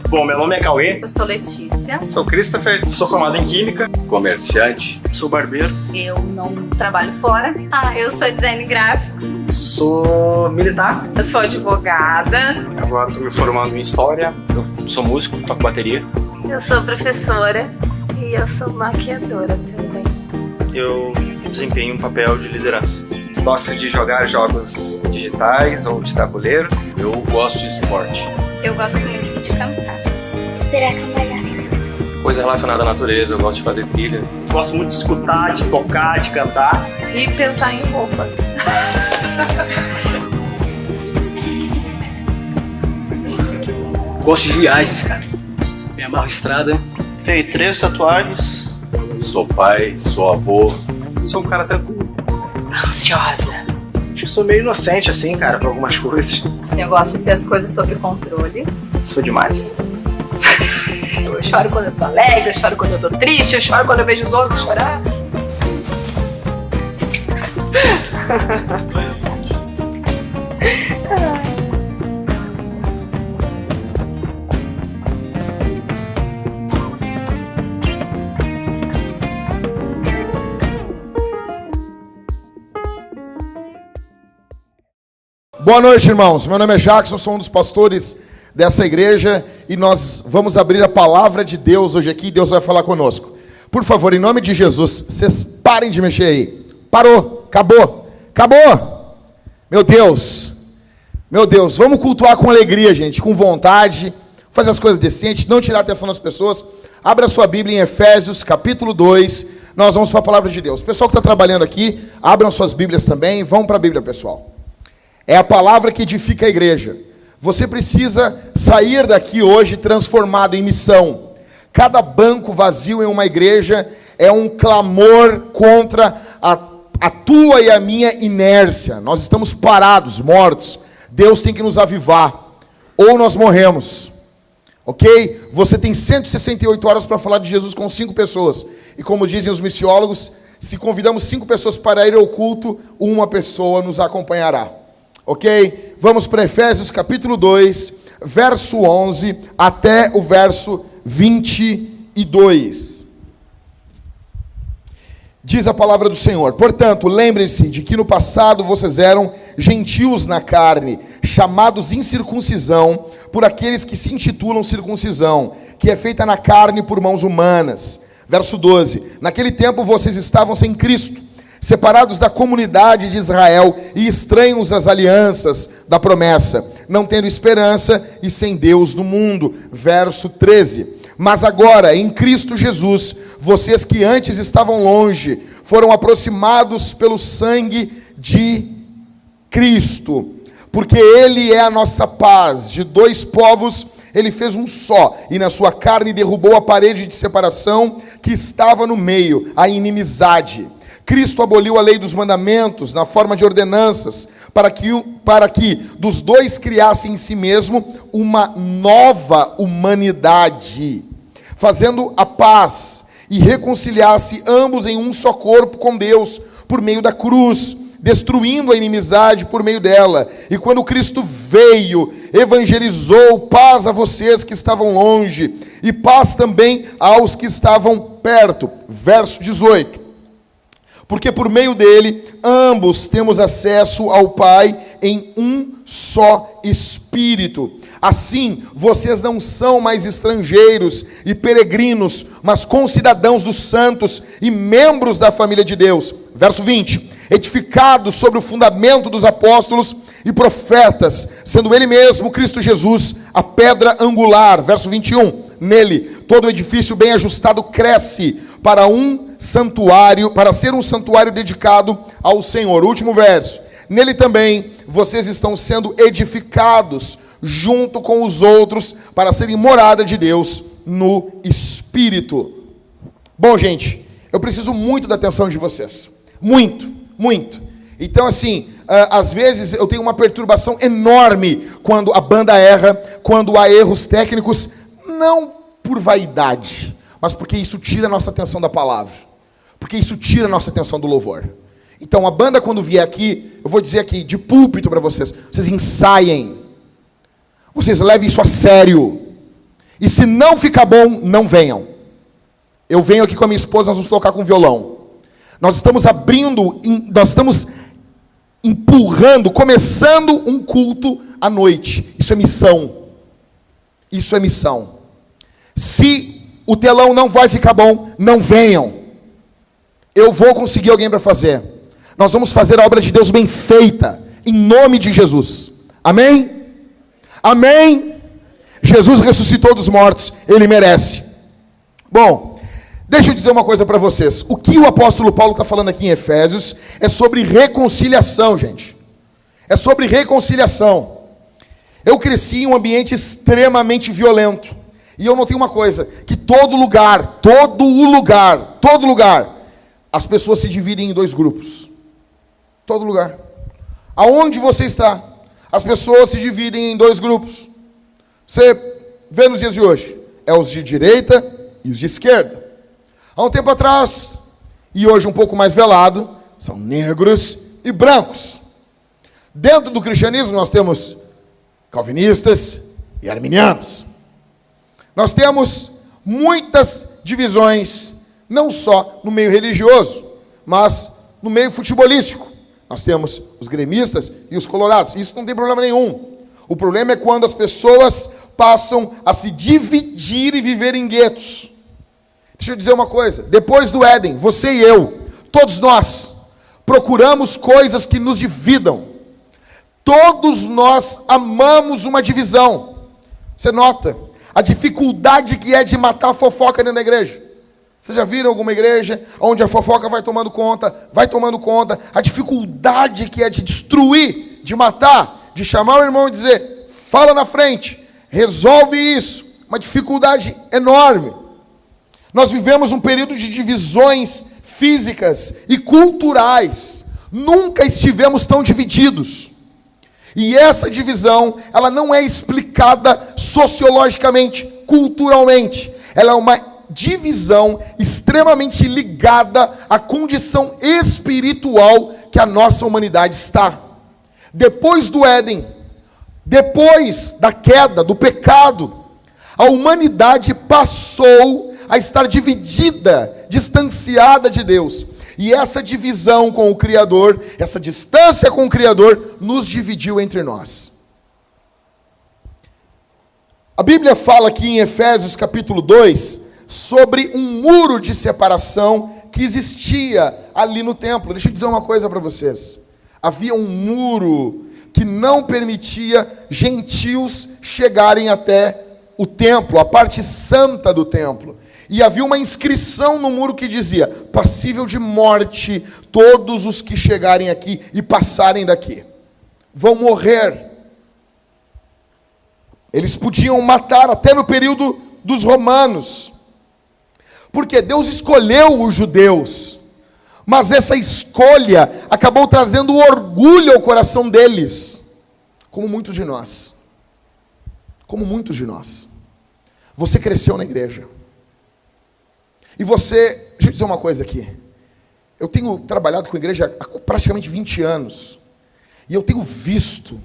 Bom, meu nome é Cauê. Eu sou Letícia. Sou Christopher. Sou formado em Química. Comerciante. Sou barbeiro. Eu não trabalho fora. Eu sou design gráfico. Sou militar. Eu sou advogada. Agora estou me formando em História. Eu sou músico, toco bateria. Eu sou professora. E eu sou maquiadora também. Eu desempenho um papel de liderança. Gosto de jogar jogos digitais ou de tabuleiro. Eu gosto de esporte. Eu gosto muito de cantar. Virar cambalhota. Coisa relacionada à natureza, eu gosto de fazer trilha. Gosto muito de escutar, de tocar, de cantar. E pensar em roupa. Gosto de viagens, cara. Me amarro em estrada. Tenho 3 tatuagens. Sou pai, sou avô. Sou um cara tranquilo. Ansiosa. Acho que sou meio inocente assim, cara, pra algumas coisas. Sim, eu gosto de ter as coisas sob controle. Sou demais. Eu choro quando eu tô alegre, eu choro quando eu tô triste, eu choro quando eu vejo os outros chorar. Boa noite, irmãos. Meu nome é Jackson, sou um dos pastores dessa igreja e nós vamos abrir a palavra de Deus hoje aqui. Deus vai falar conosco. Por favor, em nome de Jesus, vocês parem de mexer aí. Parou, acabou, acabou. Meu Deus, vamos cultuar com alegria, gente, com vontade, fazer as coisas decentes, não tirar a atenção das pessoas. Abra sua Bíblia em Efésios, capítulo 2. Nós vamos para a palavra de Deus. O pessoal que está trabalhando aqui, abram suas Bíblias também. Vamos para a Bíblia, pessoal. É a palavra que edifica a igreja. Você precisa sair daqui hoje transformado em missão. Cada banco vazio em uma igreja é um clamor contra a tua e a minha inércia. Nós estamos parados, mortos. Deus tem que nos avivar. Ou nós morremos. Ok? Você tem 168 horas para falar de Jesus com 5 pessoas. E como dizem os missiólogos, se convidamos 5 pessoas para ir ao culto, uma pessoa nos acompanhará. Ok? Vamos para Efésios capítulo 2, verso 11 até o verso 22. Diz a palavra do Senhor: portanto, lembrem-se de que no passado vocês eram gentios na carne, chamados incircuncisão por aqueles que se intitulam circuncisão, que é feita na carne por mãos humanas. Verso 12: naquele tempo vocês estavam sem Cristo, separados da comunidade de Israel e estranhos às alianças da promessa, não tendo esperança e sem Deus no mundo. Verso 13: mas agora, em Cristo Jesus, vocês que antes estavam longe, foram aproximados pelo sangue de Cristo, porque Ele é a nossa paz. De 2 povos Ele fez um só, e na sua carne derrubou a parede de separação que estava no meio, a inimizade. Cristo aboliu a lei dos mandamentos na forma de ordenanças, para que dos 2 criasse em si mesmo uma nova humanidade, fazendo a paz e reconciliasse ambos em um só corpo com Deus, por meio da cruz, destruindo a inimizade por meio dela. E quando Cristo veio, evangelizou paz a vocês que estavam longe, e paz também aos que estavam perto. Verso 18: porque por meio dele, ambos temos acesso ao Pai em um só Espírito. Assim, vocês não são mais estrangeiros e peregrinos, mas concidadãos dos santos e membros da família de Deus. Verso 20: edificados sobre o fundamento dos apóstolos e profetas, sendo ele mesmo, Cristo Jesus, a pedra angular. Verso 21: nele, todo o edifício bem ajustado cresce para ser um santuário dedicado ao Senhor. Último verso: nele também vocês estão sendo edificados junto com os outros para serem morada de Deus no Espírito. Bom, gente, eu preciso muito da atenção de vocês. Muito, muito. Então, assim, às vezes eu tenho uma perturbação enorme quando a banda erra, quando há erros técnicos, não por vaidade, mas porque isso tira a nossa atenção da palavra. Porque isso tira a nossa atenção do louvor. Então a banda, quando vier aqui, eu vou dizer aqui, de púlpito para vocês, vocês ensaiem. Vocês levem isso a sério. E se não ficar bom, não venham. Eu venho aqui com a minha esposa, nós vamos tocar com violão. Nós estamos abrindo, nós estamos empurrando, começando um culto à noite. Isso é missão. Isso é missão. Se o telão não vai ficar bom, não venham. Eu vou conseguir alguém para fazer. Nós vamos fazer a obra de Deus bem feita, em nome de Jesus. Amém? Amém? Jesus ressuscitou dos mortos, Ele merece. Bom, deixa eu dizer uma coisa para vocês. O que o apóstolo Paulo está falando aqui em Efésios é sobre reconciliação, gente. É sobre reconciliação. Eu cresci em um ambiente extremamente violento. E eu notei uma coisa, que todo lugar, as pessoas se dividem em dois grupos. Todo lugar. Aonde você está, as pessoas se dividem em dois grupos. Você vê nos dias de hoje, é os de direita e os de esquerda. Há um tempo atrás, e hoje um pouco mais velado, são negros e brancos. Dentro do cristianismo nós temos calvinistas e arminianos. Nós temos muitas divisões, não só no meio religioso, mas no meio futebolístico. Nós temos os gremistas e os colorados. Isso não tem problema nenhum. O problema é quando as pessoas passam a se dividir e viver em guetos. Deixa eu dizer uma coisa. Depois do Éden, você e eu, todos nós, procuramos coisas que nos dividam. Todos nós amamos uma divisão. Você nota a dificuldade que é de matar a fofoca dentro da igreja. Vocês já viram alguma igreja onde a fofoca vai tomando conta, a dificuldade que é de destruir, de matar, de chamar o irmão e dizer, fala na frente, resolve isso, uma dificuldade enorme. Nós vivemos um período de divisões físicas e culturais, nunca estivemos tão divididos. E essa divisão, ela não é explicada sociologicamente, culturalmente, ela é uma divisão extremamente ligada à condição espiritual que a nossa humanidade está. Depois do Éden, depois da queda, do pecado, a humanidade passou a estar dividida, distanciada de Deus. E essa divisão com o Criador, essa distância com o Criador, nos dividiu entre nós. A Bíblia fala aqui em Efésios capítulo 2, sobre um muro de separação que existia ali no templo. Deixa eu dizer uma coisa para vocês. Havia um muro que não permitia gentios chegarem até o templo, a parte santa do templo. E havia uma inscrição no muro que dizia, passível de morte, todos os que chegarem aqui e passarem daqui vão morrer. Eles podiam matar até no período dos romanos. Porque Deus escolheu os judeus, mas essa escolha acabou trazendo orgulho ao coração deles, como muitos de nós. Como muitos de nós. Você cresceu na igreja. E você, deixa eu dizer uma coisa aqui. Eu tenho trabalhado com a igreja há praticamente 20 anos. E eu tenho visto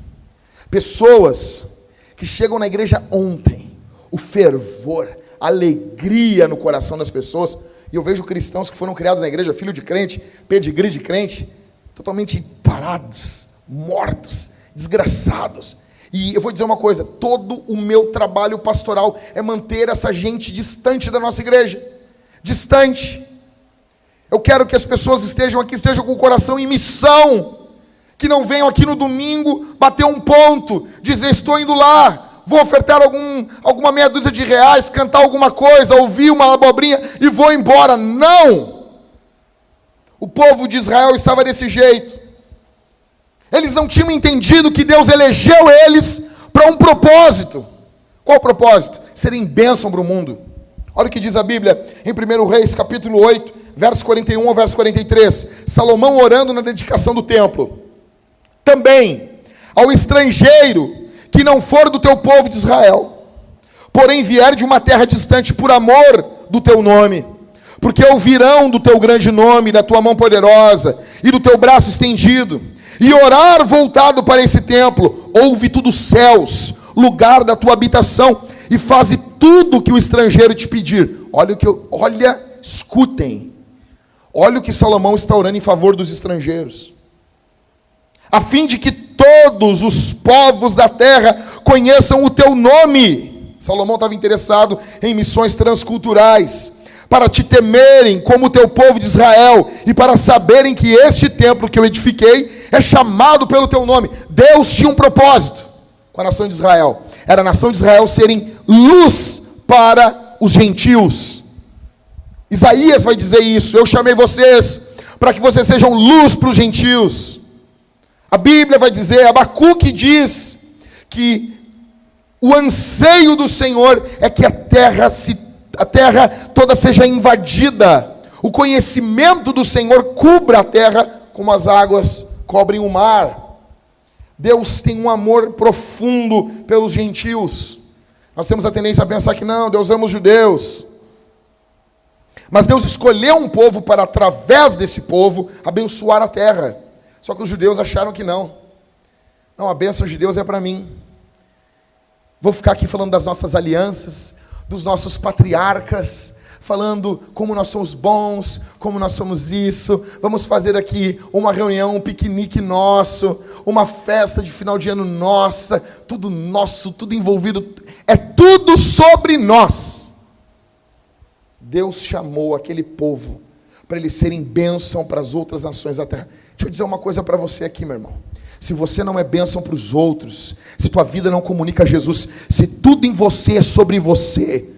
pessoas que chegam na igreja ontem, o fervor, a alegria no coração das pessoas. E eu vejo cristãos que foram criados na igreja, filho de crente, pedigree de crente, totalmente parados, mortos, desgraçados. E eu vou dizer uma coisa, todo o meu trabalho pastoral é manter essa gente distante da nossa igreja. Distante. Eu quero que as pessoas estejam aqui, estejam com o coração em missão. Que não venham aqui no domingo, bater um ponto, dizer, estou indo lá, vou ofertar alguma meia dúzia de reais, cantar alguma coisa, ouvir uma abobrinha e vou embora. Não! O povo de Israel estava desse jeito. Eles não tinham entendido que Deus elegeu eles para um propósito. Qual o propósito? Serem bênção para o mundo. Olha o que diz a Bíblia em 1 Reis, capítulo 8, verso 41 ao verso 43. Salomão orando na dedicação do templo. Também ao estrangeiro que não for do teu povo de Israel, porém vier de uma terra distante por amor do teu nome, porque ouvirão do teu grande nome, da tua mão poderosa, e do teu braço estendido, e orar voltado para esse templo, ouve tu dos céus, lugar da tua habitação, e faze tudo o que o estrangeiro te pedir. Escutem. Olha o que Salomão está orando em favor dos estrangeiros. A fim de que todos os povos da terra conheçam o teu nome. Salomão estava interessado em missões transculturais, para te temerem como o teu povo de Israel, e para saberem que este templo que eu edifiquei é chamado pelo teu nome. Deus tinha um propósito com a nação de Israel. Era a nação de Israel serem luz para os gentios. Isaías vai dizer isso: eu chamei vocês para que vocês sejam luz para os gentios. A Bíblia vai dizer, Abacuque diz que o anseio do Senhor é que a terra toda seja invadida. O conhecimento do Senhor cubra a terra como as águas cobrem o mar. Deus tem um amor profundo pelos gentios. Nós temos a tendência a pensar que não, Deus ama os judeus. Mas Deus escolheu um povo para, através desse povo, abençoar a terra. Só que os judeus acharam que não. Não, a bênção de Deus é para mim. Vou ficar aqui falando das nossas alianças, dos nossos patriarcas, falando como nós somos bons, como nós somos isso. Vamos fazer aqui uma reunião, um piquenique nosso, uma festa de final de ano nossa, tudo nosso, tudo envolvido. É tudo sobre nós. Deus chamou aquele povo para eles serem bênção para as outras nações da terra. Deixa eu dizer uma coisa para você aqui, meu irmão. Se você não é bênção para os outros, se tua vida não comunica Jesus, se tudo em você é sobre você,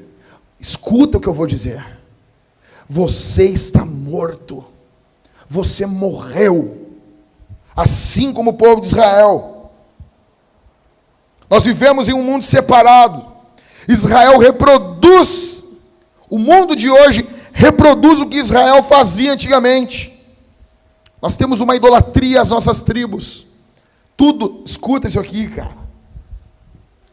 escuta o que eu vou dizer. Você está morto. Você morreu. Assim como o povo de Israel. Nós vivemos em um mundo separado. Israel reproduz. O mundo de hoje reproduz o que Israel fazia antigamente. Nós temos uma idolatria às nossas tribos. Tudo, escuta isso aqui, cara.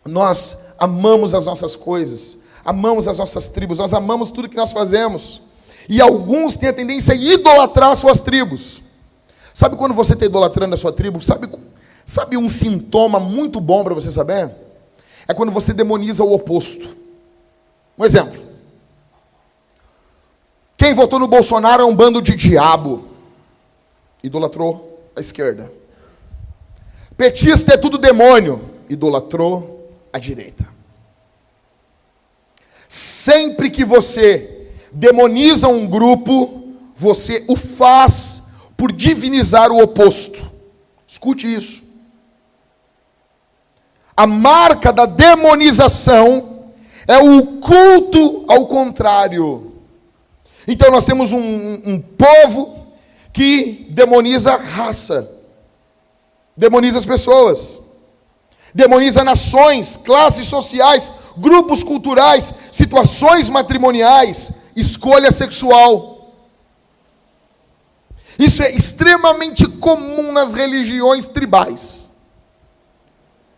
Nós amamos as nossas coisas, amamos as nossas tribos, nós amamos tudo que nós fazemos. E alguns têm a tendência a idolatrar as suas tribos. Sabe quando você está idolatrando a sua tribo? Sabe um sintoma muito bom para você saber? É quando você demoniza o oposto. Um exemplo. Quem votou no Bolsonaro é um bando de diabo. Idolatrou a esquerda. Petista é tudo demônio. Idolatrou a direita. Sempre que você demoniza um grupo, você o faz por divinizar o oposto. Escute isso. A marca da demonização é o culto ao contrário. Então nós temos um povo que demoniza a raça. Demoniza as pessoas, demoniza nações, classes sociais, grupos culturais, situações matrimoniais, escolha sexual. Isso é extremamente comum nas religiões tribais.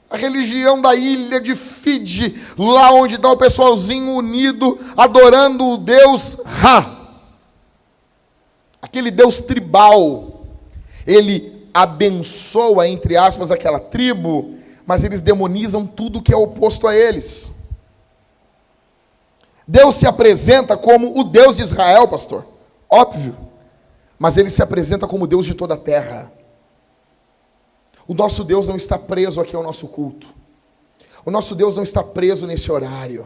A religião da ilha de Fiji, lá onde está o pessoalzinho unido, adorando o Deus Ra. Aquele Deus tribal, ele abençoa, entre aspas, aquela tribo, mas eles demonizam tudo que é oposto a eles. Deus se apresenta como o Deus de Israel, pastor. Óbvio. Mas ele se apresenta como o Deus de toda a terra. O nosso Deus não está preso aqui ao nosso culto. O nosso Deus não está preso nesse horário.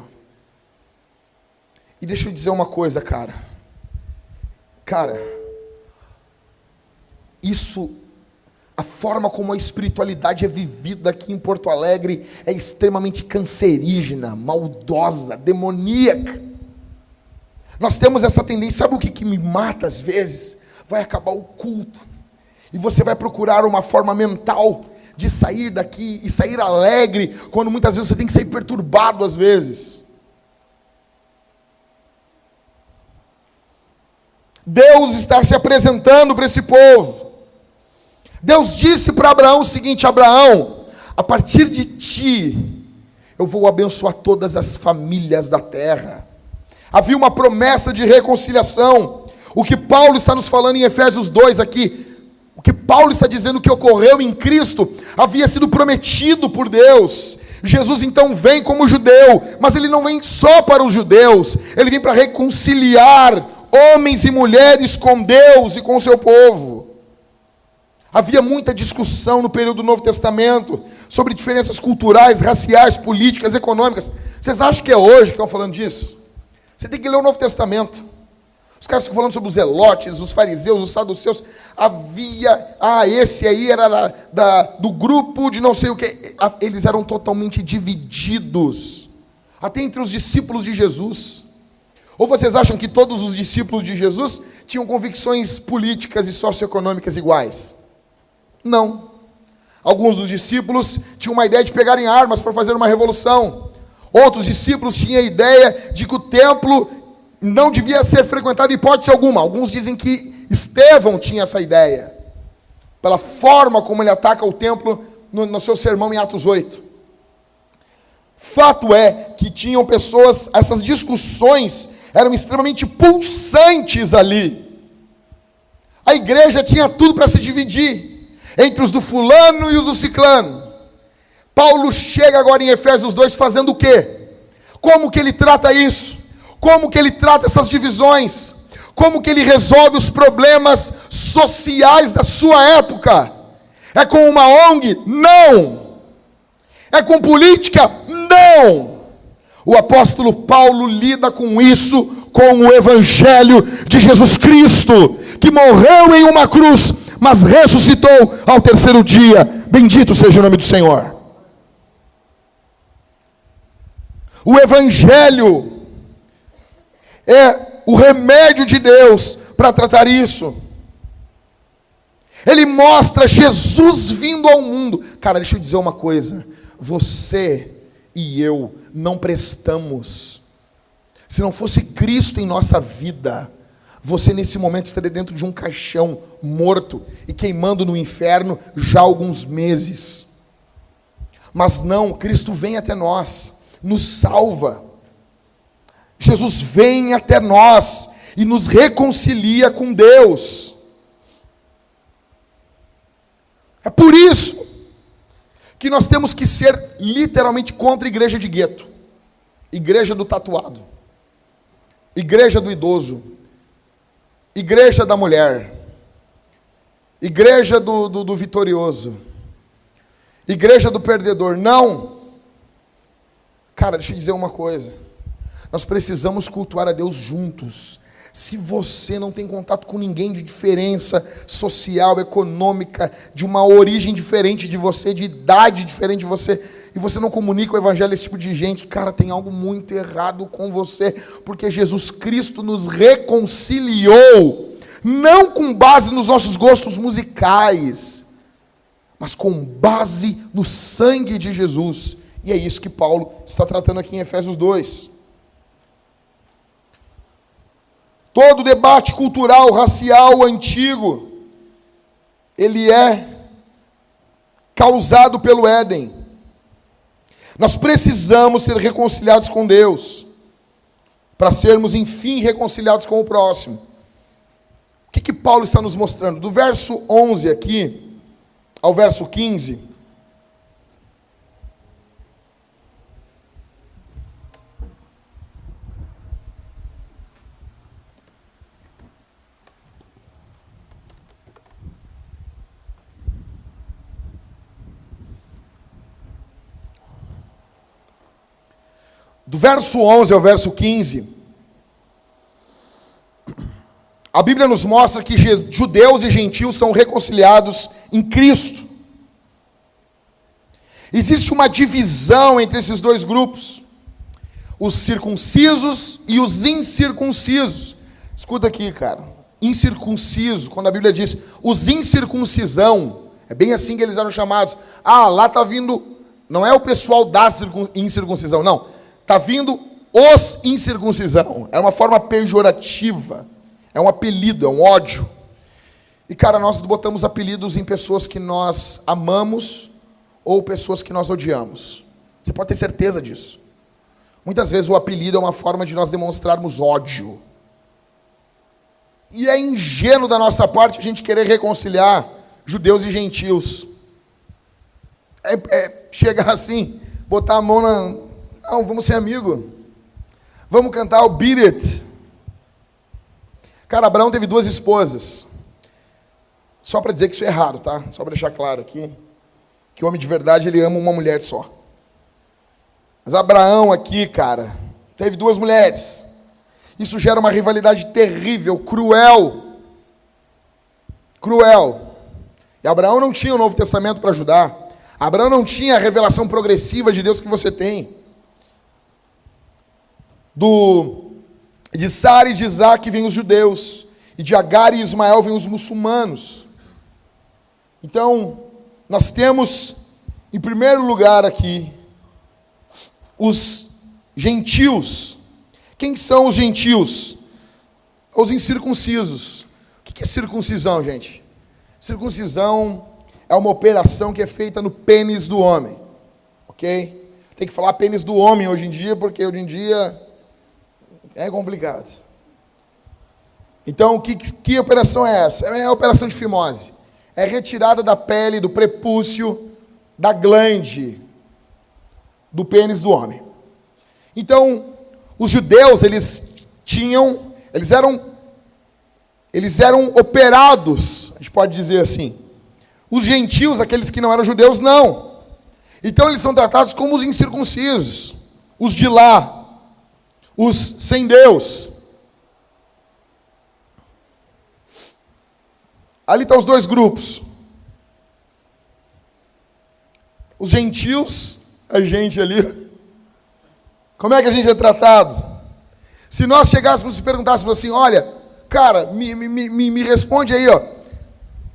E deixa eu dizer uma coisa, cara. Cara, a forma como a espiritualidade é vivida aqui em Porto Alegre é extremamente cancerígena, maldosa, demoníaca. Nós temos essa tendência, sabe o que me mata às vezes? Vai acabar o culto e você vai procurar uma forma mental de sair daqui e sair alegre, quando muitas vezes você tem que sair perturbado às vezes. Deus está se apresentando para esse povo. Deus disse para Abraão o seguinte: Abraão, a partir de ti, eu vou abençoar todas as famílias da terra. Havia uma promessa de reconciliação. O que Paulo está nos falando em Efésios 2 aqui, O que Paulo está dizendo que ocorreu em Cristo havia sido prometido por Deus. Jesus então vem como judeu, mas ele não vem só para os judeus, ele vem para reconciliar homens e mulheres com Deus e com o seu povo. Havia muita discussão no período do Novo Testamento sobre diferenças culturais, raciais, políticas, econômicas. Vocês acham que é hoje que estão falando disso? Você tem que ler o Novo Testamento. Os caras ficam falando sobre os zelotes, os fariseus, os saduceus. Esse aí era do grupo de não sei o que. Eles eram totalmente divididos, até entre os discípulos de Jesus. Ou vocês acham que todos os discípulos de Jesus tinham convicções políticas e socioeconômicas iguais? Não. Alguns dos discípulos tinham uma ideia de pegarem armas para fazer uma revolução. Outros discípulos tinham a ideia de que o templo não devia ser frequentado em hipótese alguma. Alguns dizem que Estevão tinha essa ideia, pela forma como ele ataca o templo no seu sermão em Atos 8. Fato é que tinham pessoas, essas discussões eram extremamente pulsantes ali. A igreja tinha tudo para se dividir entre os do fulano e os do ciclano. Paulo chega agora em Efésios 2 fazendo o quê? Como que ele trata isso? Como que ele trata essas divisões? Como que ele resolve os problemas sociais da sua época? É com uma ONG? Não. É com política? Não. O apóstolo Paulo lida com isso, com o evangelho de Jesus Cristo, que morreu em uma cruz, mas ressuscitou ao terceiro dia. Bendito seja o nome do Senhor. O evangelho é o remédio de Deus para tratar isso. Ele mostra Jesus vindo ao mundo. Cara, deixa eu dizer uma coisa. Você e eu não prestamos. Se não fosse Cristo em nossa vida, você nesse momento estaria dentro de um caixão, morto e queimando no inferno já há alguns meses. Mas não, Cristo vem até nós, nos salva. Jesus vem até nós e nos reconcilia com Deus. É por isso que nós temos que ser literalmente contra a igreja de gueto, igreja do tatuado, igreja do idoso, igreja da mulher, igreja do vitorioso, igreja do perdedor. Não. Cara, deixa eu dizer uma coisa. Nós precisamos cultuar a Deus juntos. Se você não tem contato com ninguém de diferença social, econômica, de uma origem diferente de você, de idade diferente de você, e você não comunica o evangelho a esse tipo de gente, cara, tem algo muito errado com você, porque Jesus Cristo nos reconciliou, não com base nos nossos gostos musicais, mas com base no sangue de Jesus. E é isso que Paulo está tratando aqui em Efésios 2. Todo debate cultural, racial, antigo, ele é causado pelo Éden. Nós precisamos ser reconciliados com Deus, para sermos, enfim, reconciliados com o próximo. O que Paulo está nos mostrando? Do verso 11 aqui, ao verso 15... Do verso 11 ao verso 15, a Bíblia nos mostra que judeus e gentios são reconciliados em Cristo. Existe uma divisão entre esses dois grupos, os circuncisos e os incircuncisos. Escuta aqui, cara, incircunciso, quando a Bíblia diz os incircuncisão, é bem assim que eles eram chamados. Lá está vindo, não é o pessoal da incircuncisão, não. Está vindo os incircuncisão. É uma forma pejorativa. É um apelido, é um ódio. E, cara, nós botamos apelidos em pessoas que nós amamos ou pessoas que nós odiamos. Você pode ter certeza disso. Muitas vezes o apelido é uma forma de nós demonstrarmos ódio. E é ingênuo da nossa parte a gente querer reconciliar judeus e gentios. Chegar assim, botar a mão na... Não, vamos ser amigos. Vamos cantar o Beat It. Cara, Abraão teve 2 esposas. Só para dizer que isso é errado, tá? Só para deixar claro aqui. Que o homem de verdade, ele ama uma mulher só. Mas Abraão aqui, cara, teve 2 mulheres. Isso gera uma rivalidade terrível, cruel. Cruel. E Abraão não tinha o Novo Testamento para ajudar. Abraão não tinha a revelação progressiva de Deus que você tem. De Sara e de Isaac vêm os judeus, e de Agar e Ismael vêm os muçulmanos. Então, nós temos, em primeiro lugar aqui, os gentios. Quem são os gentios? Os incircuncisos. O que é circuncisão, gente? Circuncisão é uma operação que é feita no pênis do homem, ok? Tem que falar pênis do homem hoje em dia, porque hoje em dia é complicado. Então, que operação é essa? É a operação de fimose. É retirada da pele, do prepúcio, da glande, do pênis do homem. Então, os judeus, eles eram operados, a gente pode dizer assim. Os gentios, aqueles que não eram judeus, não. Então, eles são tratados como os incircuncisos, os de lá, os sem Deus. Ali estão os 2 grupos. Os gentios, a gente ali. Como é que a gente é tratado? Se nós chegássemos e perguntássemos assim, olha, cara, me responde aí, ó.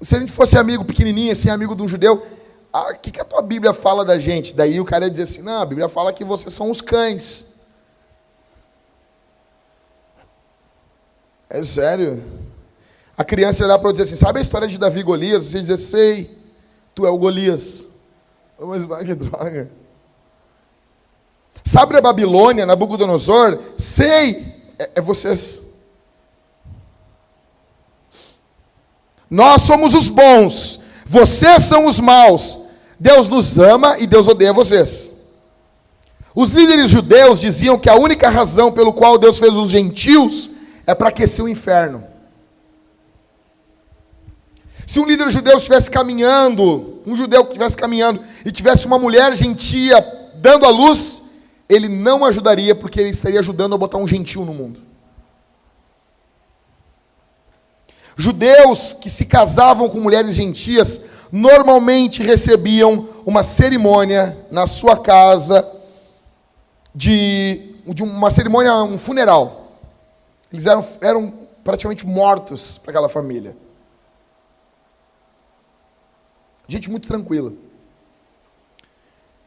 Se a gente fosse amigo pequenininho, assim, amigo de um judeu, o que a tua Bíblia fala da gente? Daí o cara ia dizer assim, não, a Bíblia fala que vocês são os cães. É sério? A criança ia olhar para eu dizer assim, sabe a história de Davi e Golias? Você ia dizer, sei, tu é o Golias. Mas vai, que droga. Sabe a Babilônia, Nabucodonosor? Sei, é vocês. Nós somos os bons, vocês são os maus. Deus nos ama e Deus odeia vocês. Os líderes judeus diziam que a única razão pelo qual Deus fez os gentios é para aquecer o inferno. Se um líder judeu estivesse caminhando, um judeu que estivesse caminhando e tivesse uma mulher gentia dando à luz, ele não ajudaria, porque ele estaria ajudando a botar um gentio no mundo. Judeus que se casavam com mulheres gentias normalmente recebiam uma cerimônia na sua casa de uma cerimônia, um funeral. Eles eram praticamente mortos para aquela família. Gente muito tranquila.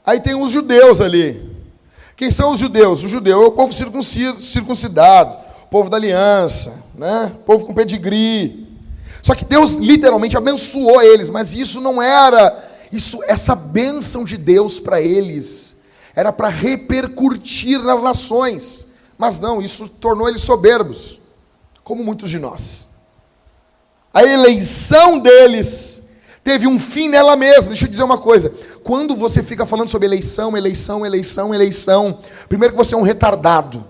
Aí tem os judeus ali. Quem são os judeus? O judeu é o povo circuncidado, o povo da aliança, né? O povo com pedigree. Só que Deus literalmente abençoou eles, mas isso não era, essa bênção de Deus para eles era para repercutir nas nações. Mas não, isso tornou eles soberbos, como muitos de nós. A eleição deles teve um fim nela mesma. Deixa eu dizer uma coisa. Quando você fica falando sobre eleição, primeiro que você é um retardado.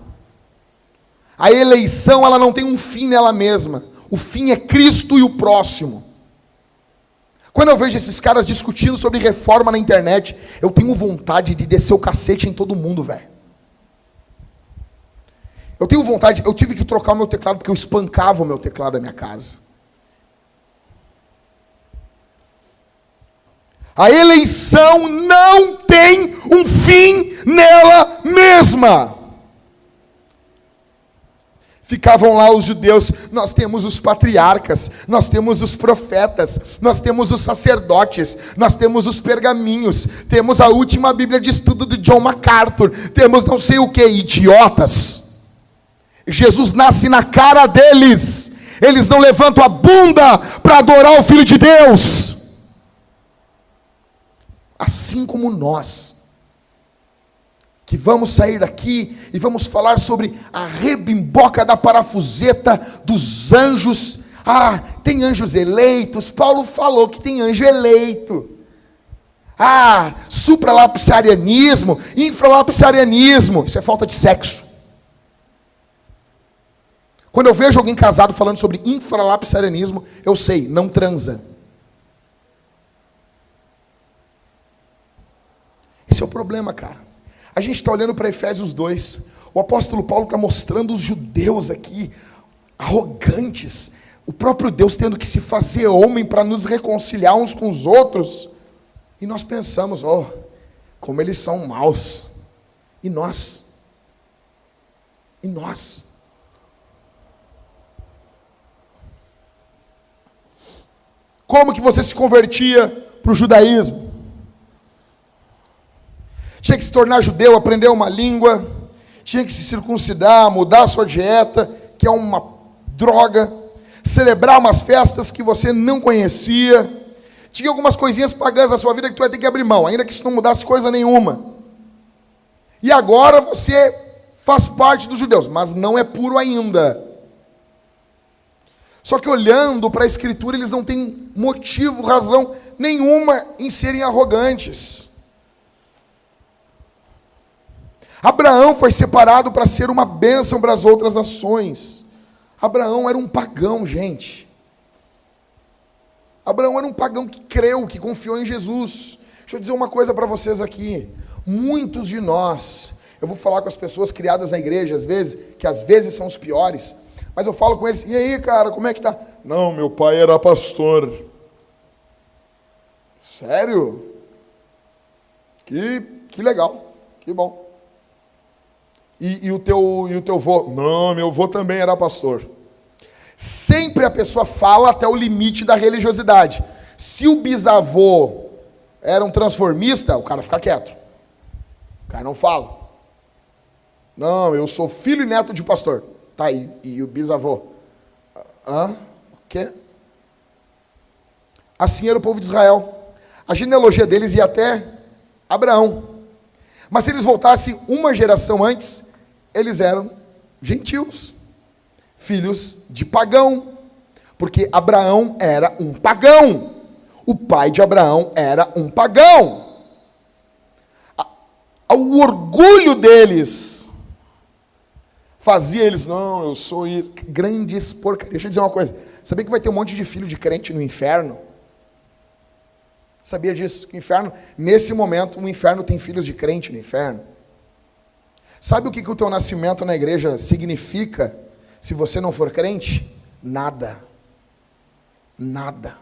A eleição, ela não tem um fim nela mesma. O fim é Cristo e o próximo. Quando eu vejo esses caras discutindo sobre reforma na internet, eu tenho vontade de descer o cacete em todo mundo, velho. Eu tenho vontade, eu tive que trocar o meu teclado porque eu espancava o meu teclado da minha casa. A eleição não tem um fim nela mesma. Ficavam lá os judeus, nós temos os patriarcas, nós temos os profetas, nós temos os sacerdotes, nós temos os pergaminhos, temos a última Bíblia de estudo de John MacArthur, temos não sei o que, idiotas. Jesus nasce na cara deles, eles não levantam a bunda para adorar o Filho de Deus. Assim como nós, que vamos sair daqui e vamos falar sobre a rebimboca da parafuseta dos anjos. tem anjos eleitos. Paulo falou que tem anjo eleito. Supralapsarianismo, infralapsarianismo, isso é falta de sexo. Quando eu vejo alguém casado falando sobre infralapsarianismo, eu sei, não transa. Esse é o problema, cara. A gente está olhando para Efésios 2. O apóstolo Paulo está mostrando os judeus aqui, arrogantes. O próprio Deus tendo que se fazer homem para nos reconciliar uns com os outros. E nós pensamos, como eles são maus. E nós? E nós? Como que você se convertia para o judaísmo? Tinha que se tornar judeu, aprender uma língua, tinha que se circuncidar, mudar a sua dieta, que é uma droga, celebrar umas festas que você não conhecia. Tinha algumas coisinhas pagãs na sua vida que tu vai ter que abrir mão, ainda que isso não mudasse coisa nenhuma. E agora você faz parte dos judeus, mas não é puro ainda. Só que olhando para a Escritura, eles não têm motivo, razão nenhuma em serem arrogantes. Abraão foi separado para ser uma bênção para as outras nações. Abraão era um pagão, gente. Abraão era um pagão que creu, que confiou em Jesus. Deixa eu dizer uma coisa para vocês aqui. Muitos de nós, eu vou falar com as pessoas criadas na igreja, às vezes, que às vezes são os piores, mas eu falo com eles, e aí, cara, como é que tá? Não, meu pai era pastor. Sério? Que legal, que bom. E o teu vô? Não, meu vô também era pastor. Sempre a pessoa fala até o limite da religiosidade. Se o bisavô era um transformista, o cara fica quieto. O cara não fala. Não, eu sou filho e neto de pastor. Tá, e o bisavô? O quê? Assim era o povo de Israel. A genealogia deles ia até Abraão. Mas se eles voltassem uma geração antes, eles eram gentios, filhos de pagão, porque Abraão era um pagão. O pai de Abraão era um pagão. O orgulho deles fazia eles, não, eu sou grandes porcarias. Deixa eu dizer uma coisa, sabia que vai ter um monte de filho de crente no inferno? Sabia disso? Que o inferno, nesse momento, o inferno tem filhos de crente no inferno. Sabe o que o teu nascimento na igreja significa se você não for crente? Nada. Nada.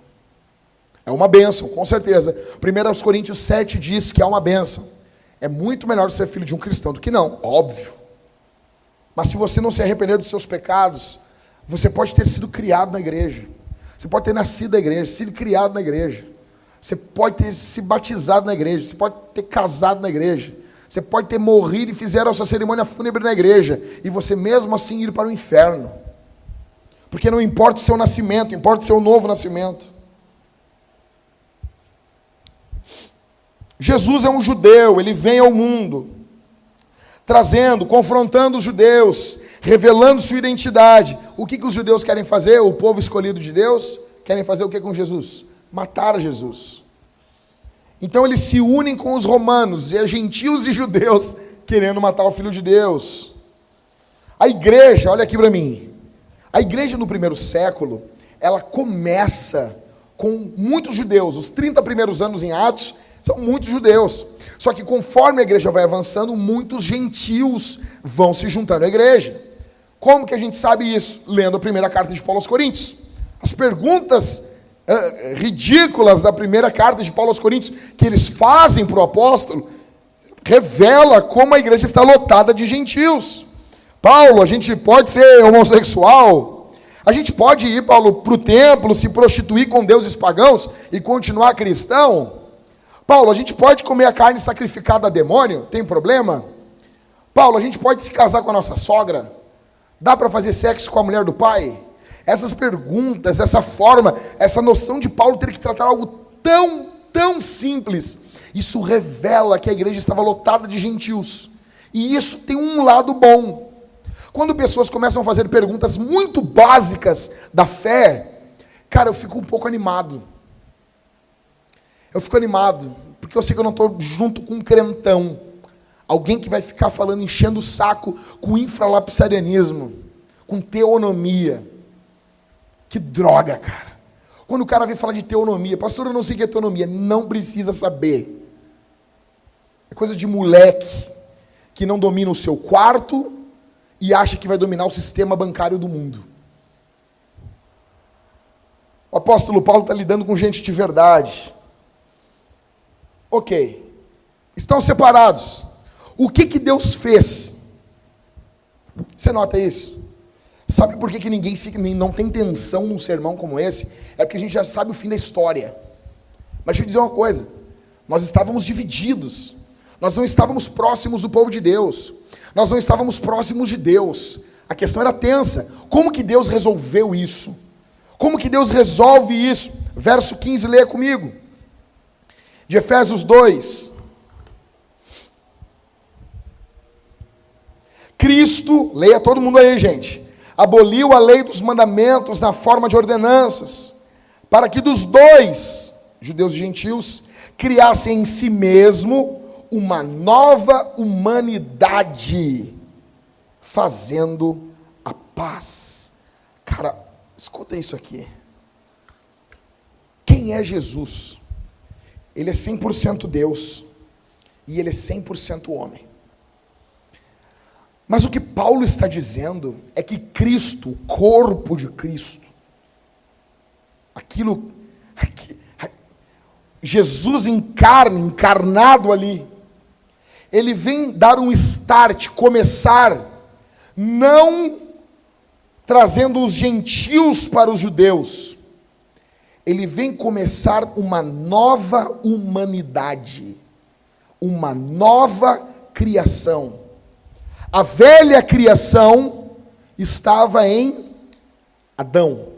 É uma bênção, com certeza. 1 Coríntios 7 diz que é uma bênção. É muito melhor ser filho de um cristão do que não, óbvio. Mas se você não se arrepender dos seus pecados, você pode ter sido criado na igreja. Você pode ter nascido na igreja, sido criado na igreja. Você pode ter se batizado na igreja, você pode ter casado na igreja, você pode ter morrido e fizeram a sua cerimônia fúnebre na igreja, e você mesmo assim ir para o inferno. Porque não importa o seu nascimento, importa o seu novo nascimento. Jesus é um judeu, ele vem ao mundo, trazendo, confrontando os judeus, revelando sua identidade. O que os judeus querem fazer? O povo escolhido de Deus querem fazer o que com Jesus? Matar Jesus. Então eles se unem com os romanos, e gentios e judeus, querendo matar o Filho de Deus. A igreja, olha aqui para mim, a igreja no primeiro século, ela começa com muitos judeus. Os 30 primeiros anos em Atos são muitos judeus. Só que conforme a igreja vai avançando, muitos gentios vão se juntando à igreja. Como que a gente sabe isso? Lendo a primeira carta de Paulo aos Coríntios. As perguntas ridículas da primeira carta de Paulo aos Coríntios, que eles fazem para o apóstolo, revela como a igreja está lotada de gentios. Paulo, a gente pode ser homossexual? A gente pode ir, Paulo, para o templo, se prostituir com deuses pagãos e continuar cristão? Paulo, a gente pode comer a carne sacrificada a demônio? Tem problema? Paulo, a gente pode se casar com a nossa sogra? Dá para fazer sexo com a mulher do pai? Essas perguntas, essa forma, essa noção de Paulo ter que tratar algo tão simples, isso revela que a igreja estava lotada de gentios. E isso tem um lado bom. Quando pessoas começam a fazer perguntas muito básicas da fé, Cara, eu fico um pouco animado. Eu fico animado, porque eu sei que eu não estou junto com um crentão. Alguém que vai ficar falando, enchendo o saco com infralapsarianismo, com teonomia. Que droga, cara. Quando o cara vem falar de teonomia, pastor, eu não sei o que é teonomia. Não precisa saber. É coisa de moleque que não domina o seu quarto e acha que vai dominar o sistema bancário do mundo. O apóstolo Paulo está lidando com gente de verdade. Ok. Estão separados. O que Deus fez? Você nota isso? Sabe por que ninguém não tem tensão num sermão como esse? É porque a gente já sabe o fim da história. Mas deixa eu dizer uma coisa. Nós estávamos divididos. Nós não estávamos próximos do povo de Deus. Nós não estávamos próximos de Deus. A questão era tensa. Como que Deus resolveu isso? Como que Deus resolve isso? Verso 15, leia comigo. De Efésios 2. Cristo, leia todo mundo aí, gente. Aboliu a lei dos mandamentos na forma de ordenanças, para que dos dois, judeus e gentios, criassem em si mesmo uma nova humanidade, fazendo a paz. Cara, escuta isso aqui. Quem é Jesus? Ele é 100% Deus e ele é 100% homem. Mas o que Paulo está dizendo é que Cristo, o corpo de Cristo, Jesus encarnado ali, ele vem dar um start, começar, não trazendo os gentios para os judeus, ele vem começar uma nova humanidade, uma nova criação. A velha criação estava em Adão.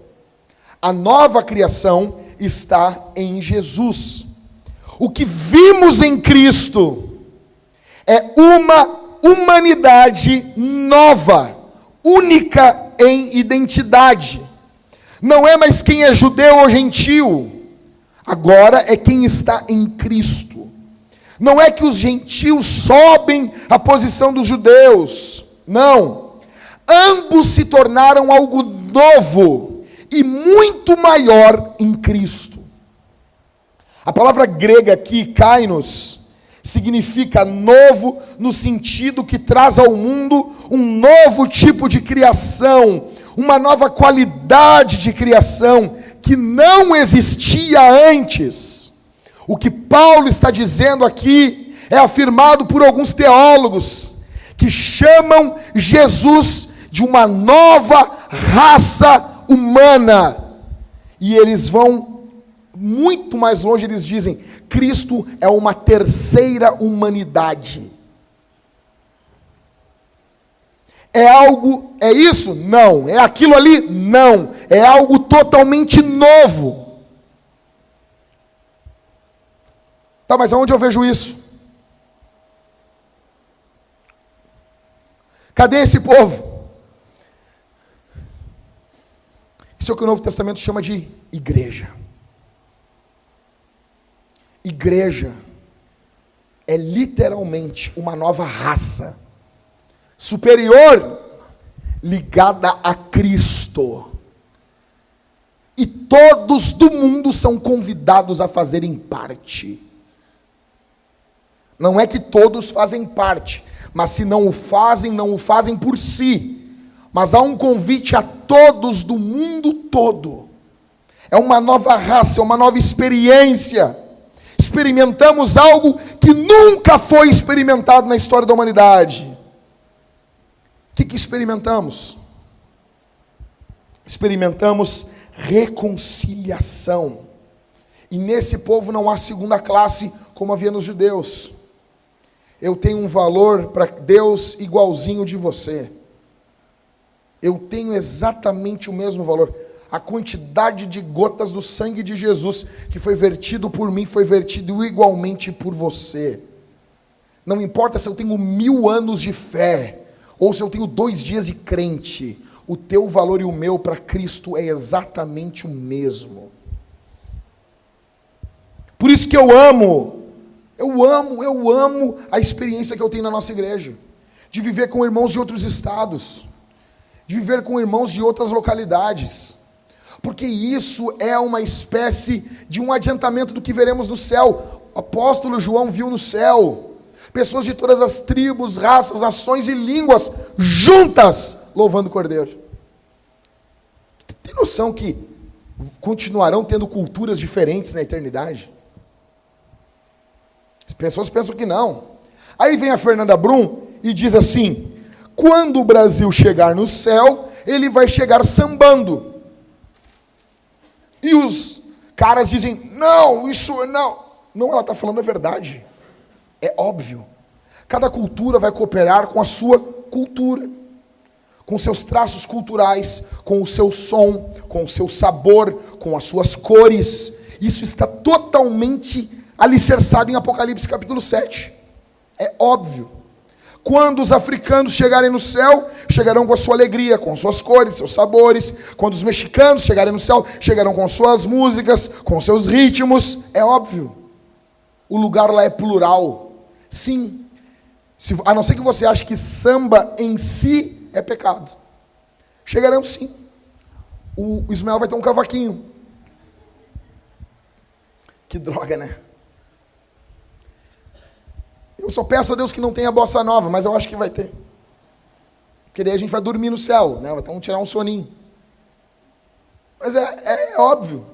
A nova criação está em Jesus. O que vimos em Cristo é uma humanidade nova, única em identidade. Não é mais quem é judeu ou gentil. Agora é quem está em Cristo. Não é que os gentios sobem à posição dos judeus. Não. Ambos se tornaram algo novo e muito maior em Cristo. A palavra grega aqui, kainos, significa novo no sentido que traz ao mundo um novo tipo de criação, uma nova qualidade de criação que não existia antes. O que Paulo está dizendo aqui é afirmado por alguns teólogos que chamam Jesus de uma nova raça humana. E eles vão muito mais longe, eles dizem: Cristo é uma terceira humanidade. É algo, é isso? Não. É aquilo ali? Não. É algo totalmente novo. Tá, mas aonde eu vejo isso? Cadê esse povo? Isso é o que o Novo Testamento chama de igreja. Igreja é literalmente uma nova raça, superior, ligada a Cristo. E todos do mundo são convidados a fazerem parte. Não é que todos fazem parte, mas se não o fazem por si. Mas há um convite a todos do mundo todo. É uma nova raça, é uma nova experiência. Experimentamos algo que nunca foi experimentado na história da humanidade. O que experimentamos? Experimentamos reconciliação. E nesse povo não há segunda classe como havia nos judeus. Eu tenho um valor para Deus igualzinho de você. Eu tenho exatamente o mesmo valor. A quantidade de gotas do sangue de Jesus que foi vertido por mim, foi vertido igualmente por você. Não importa se eu tenho 1000 anos de fé, ou se eu tenho 2 dias de crente. o teu valor e o meu para Cristo é exatamente o mesmo. Por isso que eu amo a experiência que eu tenho na nossa igreja, de viver com irmãos de outros estados, de viver com irmãos de outras localidades, porque isso é uma espécie de um adiantamento do que veremos no céu. O apóstolo João viu no céu pessoas de todas as tribos, raças, nações e línguas juntas louvando o Cordeiro. Tem noção que continuarão tendo culturas diferentes na eternidade? As pessoas pensam que não. Aí vem a Fernanda Brum e diz assim: quando o Brasil chegar no céu, ele vai chegar sambando. E os caras dizem: não, isso não. Não, ela está falando a verdade. É óbvio. Cada cultura vai cooperar com a sua cultura, com seus traços culturais, com o seu som, com o seu sabor, com as suas cores. Isso está totalmente alicerçado em Apocalipse capítulo 7. É óbvio. Quando os africanos chegarem no céu, chegarão com a sua alegria, com suas cores, seus sabores. Quando os mexicanos chegarem no céu, chegarão com suas músicas, com seus ritmos. É óbvio. O lugar lá é plural. Sim. A não ser que você ache que samba em si é pecado. Chegarão sim. O Ismael vai ter um cavaquinho. Que droga, né? Eu só peço a Deus que não tenha bossa nova, mas eu acho que vai ter. Porque daí a gente vai dormir no céu, né? Vamos tirar um soninho. Mas é óbvio.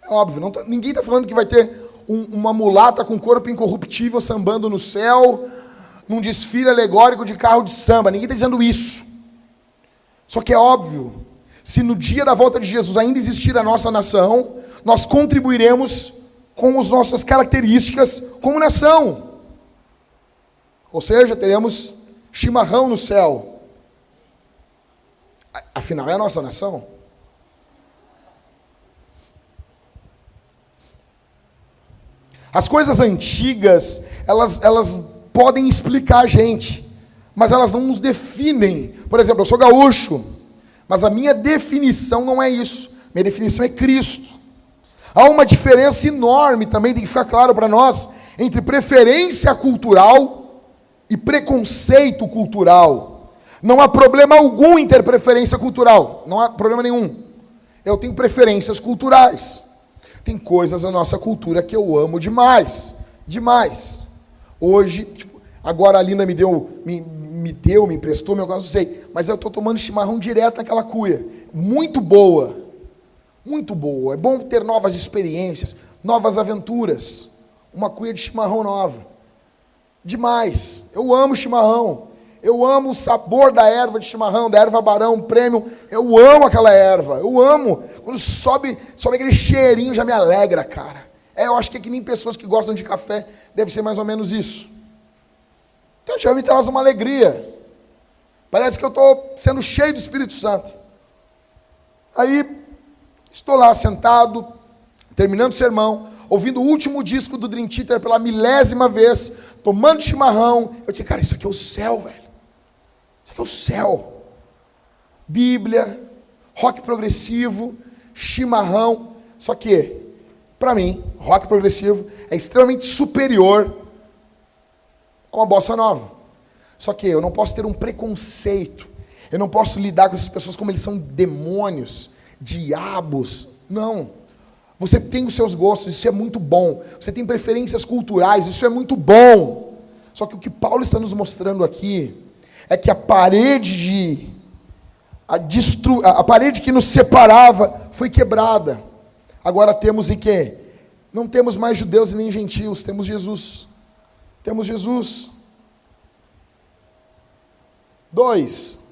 É óbvio. Ninguém está falando que vai ter uma mulata com corpo incorruptível sambando no céu, num desfile alegórico de carro de samba. Ninguém está dizendo isso. Só que é óbvio, se no dia da volta de Jesus ainda existir a nossa nação, nós contribuiremos com as nossas características como nação. Ou seja, teremos chimarrão no céu. Afinal, é a nossa nação. As coisas antigas, elas podem explicar a gente, mas elas não nos definem. Por exemplo, eu sou gaúcho, mas a minha definição não é isso. Minha definição é Cristo. Há uma diferença enorme também, tem que ficar claro para nós, entre preferência cultural e preconceito cultural. Não há problema algum em ter preferência cultural. Não há problema nenhum. Eu tenho preferências culturais. Tem coisas na nossa cultura que eu amo demais. Demais. Hoje, agora a Linda me emprestou, meu caso, não sei. Mas eu estou tomando chimarrão direto naquela cuia. Muito boa. Muito boa. É bom ter novas experiências, novas aventuras. Uma cuia de chimarrão nova. Demais. Eu amo chimarrão. Eu amo o sabor da erva de chimarrão, da erva Barão Premium. Eu amo aquela erva. Eu amo. Quando sobe aquele cheirinho, já me alegra, cara. Eu acho que é que nem pessoas que gostam de café. Deve ser mais ou menos isso. Então já me traz uma alegria. Parece que eu estou sendo cheio do Espírito Santo. Aí, estou lá sentado, terminando o sermão, ouvindo o último disco do Dream Theater pela 1000ª vez, tomando chimarrão. Eu disse, cara, isso aqui é o céu, velho. Isso aqui é o céu. Bíblia, rock progressivo, chimarrão. Só que, para mim, rock progressivo é extremamente superior a uma bossa nova. Só que eu não posso ter um preconceito. Eu não posso lidar com essas pessoas como eles são demônios, diabos. Não. Você tem os seus gostos, isso é muito bom. Você tem preferências culturais, isso é muito bom. Só que o que Paulo está nos mostrando aqui é que a parede que nos separava foi quebrada. Agora temos em quê? Não temos mais judeus e nem gentios, temos Jesus. Temos Jesus. 2.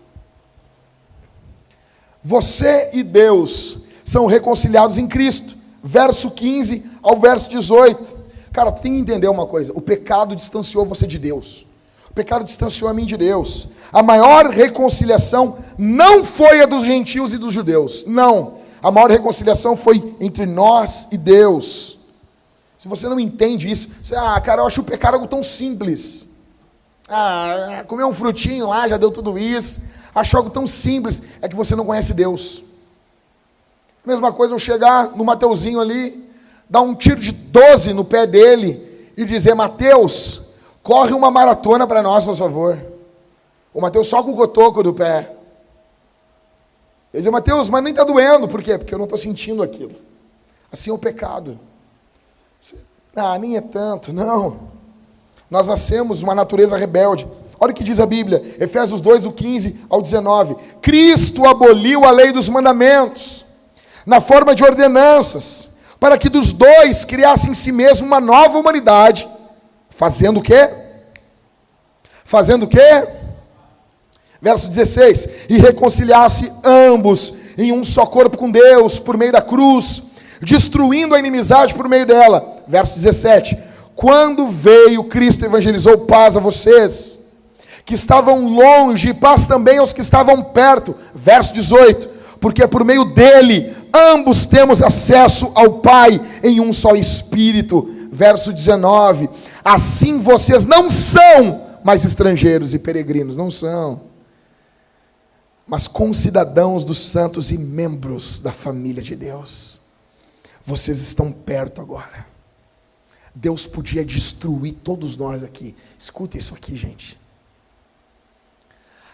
Você e Deus são reconciliados em Cristo. Verso 15 ao verso 18. Cara, tu tem que entender uma coisa. O pecado distanciou você de Deus. O pecado distanciou a mim de Deus. A maior reconciliação não foi a dos gentios e dos judeus. Não. A maior reconciliação foi entre nós e Deus. Se você não entende isso, você, cara, eu acho o pecado algo tão simples. Comer um frutinho lá, já deu tudo isso. Acho algo tão simples, é que você não conhece Deus. Mesma coisa eu chegar no Mateuzinho ali, dar um tiro de 12 no pé dele e dizer: Mateus, corre uma maratona para nós, por favor. O Mateus só com o cotoco do pé. Ele diz: Mateus, mas nem está doendo. Por quê? Porque eu não estou sentindo aquilo. Assim é o pecado. Nem é tanto. Não. Nós nascemos uma natureza rebelde. Olha o que diz a Bíblia, Efésios 2, do 15 ao 19. Cristo aboliu a lei dos mandamentos, na forma de ordenanças, para que dos dois criasse em si mesmo uma nova humanidade, fazendo o quê? Fazendo o quê? Verso 16, e reconciliasse ambos em um só corpo com Deus, por meio da cruz, destruindo a inimizade por meio dela. Verso 17, quando veio Cristo evangelizou paz a vocês, que estavam longe, e paz também aos que estavam perto. Verso 18, porque por meio dele, ambos temos acesso ao Pai em um só Espírito. Verso 19, assim vocês não são mais estrangeiros e peregrinos, não são, mas concidadãos dos santos e membros da família de Deus. Vocês estão perto agora. Deus podia destruir todos nós aqui. Escuta isso aqui, gente.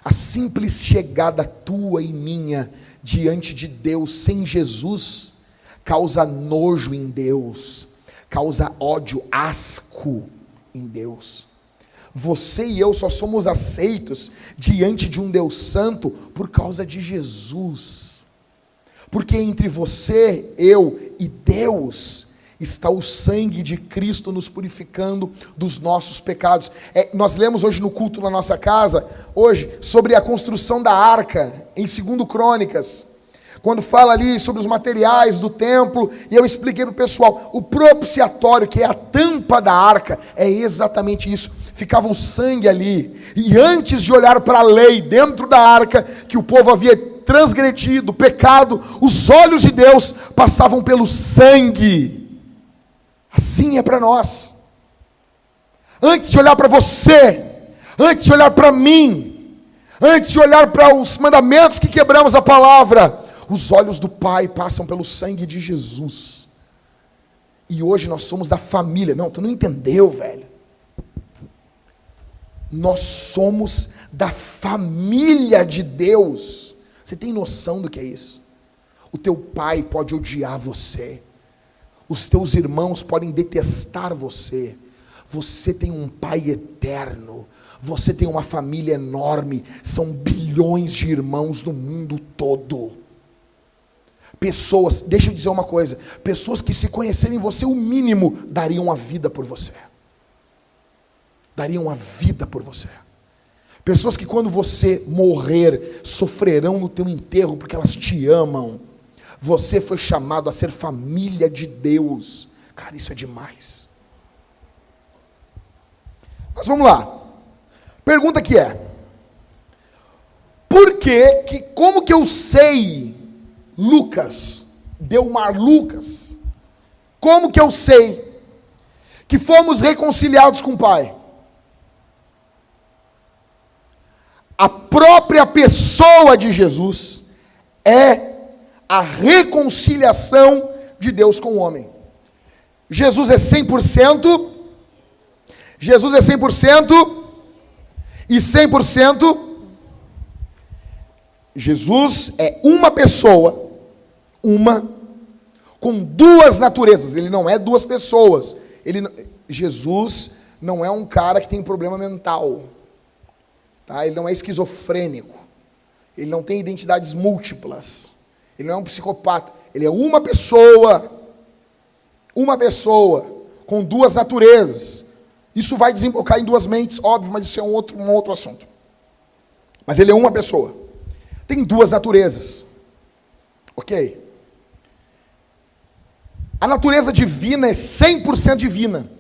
A simples chegada tua e minha diante de Deus sem Jesus causa nojo em Deus, causa ódio, asco em Deus. Você e eu só somos aceitos diante de um Deus santo por causa de Jesus. Porque entre você, eu e Deus está o sangue de Cristo nos purificando dos nossos pecados. Nós lemos hoje no culto na nossa casa, hoje, sobre a construção da arca, em 2 Crônicas, quando fala ali sobre os materiais do templo, e eu expliquei para o pessoal, o propiciatório, que é a tampa da arca, é exatamente isso. Ficava o sangue ali, e antes de olhar para a lei dentro da arca, que o povo havia transgredido, pecado, os olhos de Deus passavam pelo sangue. Assim é para nós. Antes de olhar para você, antes de olhar para mim, antes de olhar para os mandamentos que quebramos a palavra, os olhos do Pai passam pelo sangue de Jesus. E hoje nós somos da família. Não, tu não entendeu, velho. Nós somos da família de Deus. Você tem noção do que é isso? O teu pai pode odiar você. Os teus irmãos podem detestar você. Você tem um Pai eterno. Você tem uma família enorme. São bilhões de irmãos no mundo todo. Pessoas, deixa eu dizer uma coisa. Pessoas que, se conhecerem você o mínimo, dariam a vida por você. Dariam a vida por você. Pessoas que, quando você morrer, sofrerão no teu enterro porque elas te amam. Você foi chamado a ser família de Deus. Cara, isso é demais. Mas vamos lá. Pergunta que é: como que eu sei, Delmar Lucas, como que eu sei que fomos reconciliados com o Pai? A própria pessoa de Jesus é a reconciliação de Deus com o homem. Jesus é 100%, Jesus é 100% e 100%. Jesus é uma pessoa, com duas naturezas. Ele não é duas pessoas. Jesus não é um cara que tem problema mental. Tá? Ele não é esquizofrênico. Ele não tem identidades múltiplas. Ele não é um psicopata. Ele é uma pessoa com duas naturezas. Isso vai desembocar em duas mentes, óbvio, mas isso é um outro assunto. Mas ele é uma pessoa. Tem duas naturezas. Ok? A natureza divina é 100% divina.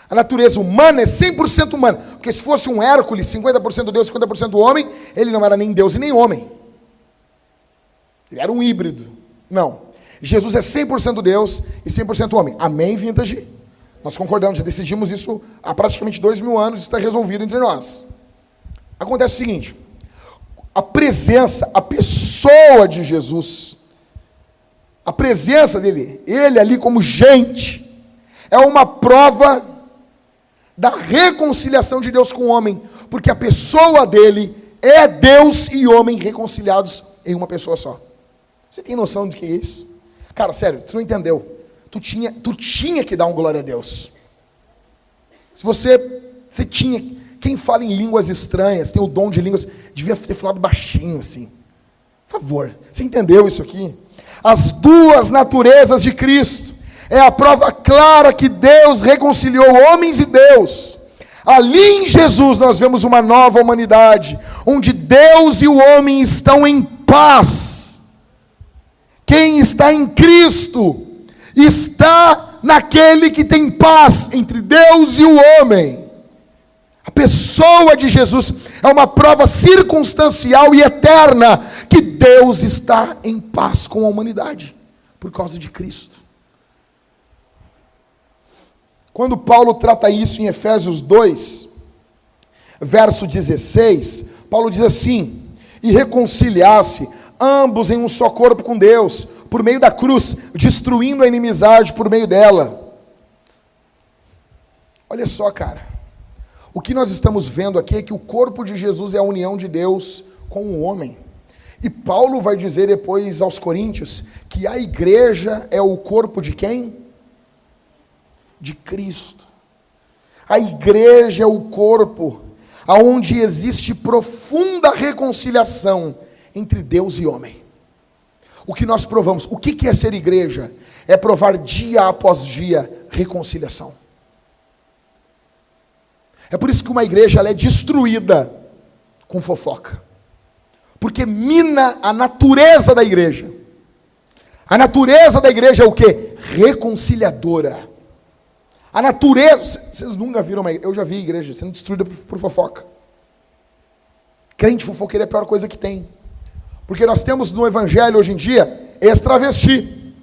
A natureza humana é 100% humana. Porque se fosse um Hércules, 50% Deus, 50% homem, ele não era nem Deus e nem homem. Ele era um híbrido. Não. Jesus é 100% Deus e 100% homem. Amém, Vintage? Nós concordamos, já decidimos isso há praticamente 2000 anos, está resolvido entre nós. Acontece o seguinte: a presença, a pessoa de Jesus, a presença dele, ele ali como gente, é uma prova da reconciliação de Deus com o homem, porque a pessoa dele é Deus e homem reconciliados em uma pessoa só. Você tem noção do que é isso? Cara, sério, tu não entendeu. Tu tinha que dar um glória a Deus. Se você tinha, quem fala em línguas estranhas, tem o dom de línguas, devia ter falado baixinho assim. Por favor, você entendeu isso aqui? As duas naturezas de Cristo é a prova clara que Deus reconciliou homens e Deus. Ali em Jesus nós vemos uma nova humanidade, onde Deus e o homem estão em paz. Quem está em Cristo está naquele que tem paz entre Deus e o homem. A pessoa de Jesus é uma prova circunstancial e eterna que Deus está em paz com a humanidade, por causa de Cristo. Quando Paulo trata isso em Efésios 2, verso 16, Paulo diz assim: e reconciliasse ambos em um só corpo com Deus, por meio da cruz, destruindo a inimizade por meio dela. Olha só, cara, o que nós estamos vendo aqui é que o corpo de Jesus é a união de Deus com o homem. E Paulo vai dizer depois aos Coríntios que a igreja é o corpo de quem? De Cristo. A igreja é o corpo aonde existe profunda reconciliação entre Deus e homem. O que nós provamos, o que é ser igreja? É provar dia após dia reconciliação. É por isso que uma igreja ela é destruída com fofoca, porque mina a natureza da igreja. A natureza da igreja é o quê? Reconciliadora. A natureza, vocês nunca viram uma igreja, eu já vi igreja sendo destruída por fofoca. Crente fofoqueiro é a pior coisa que tem. Porque nós temos no evangelho hoje em dia, ex-travesti.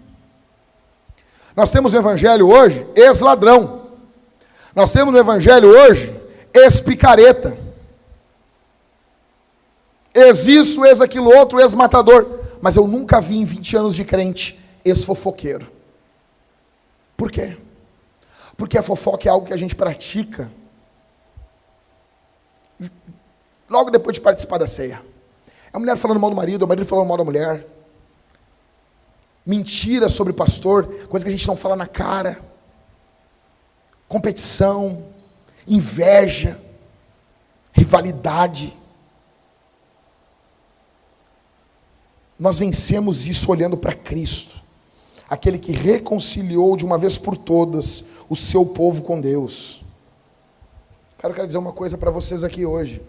Nós temos no evangelho hoje, ex-ladrão. Nós temos no evangelho hoje, ex-picareta. Ex-isso, ex-aquilo outro, ex-matador. Mas eu nunca vi em 20 anos de crente, ex-fofoqueiro. Por quê? Porque a fofoca é algo que a gente pratica logo depois de participar da ceia. A mulher falando mal do marido, o marido falando mal da mulher. Mentira sobre pastor, coisa que a gente não fala na cara. Competição, inveja, rivalidade. Nós vencemos isso olhando para Cristo, aquele que reconciliou de uma vez por todas o seu povo com Deus. Cara, eu quero dizer uma coisa para vocês aqui hoje.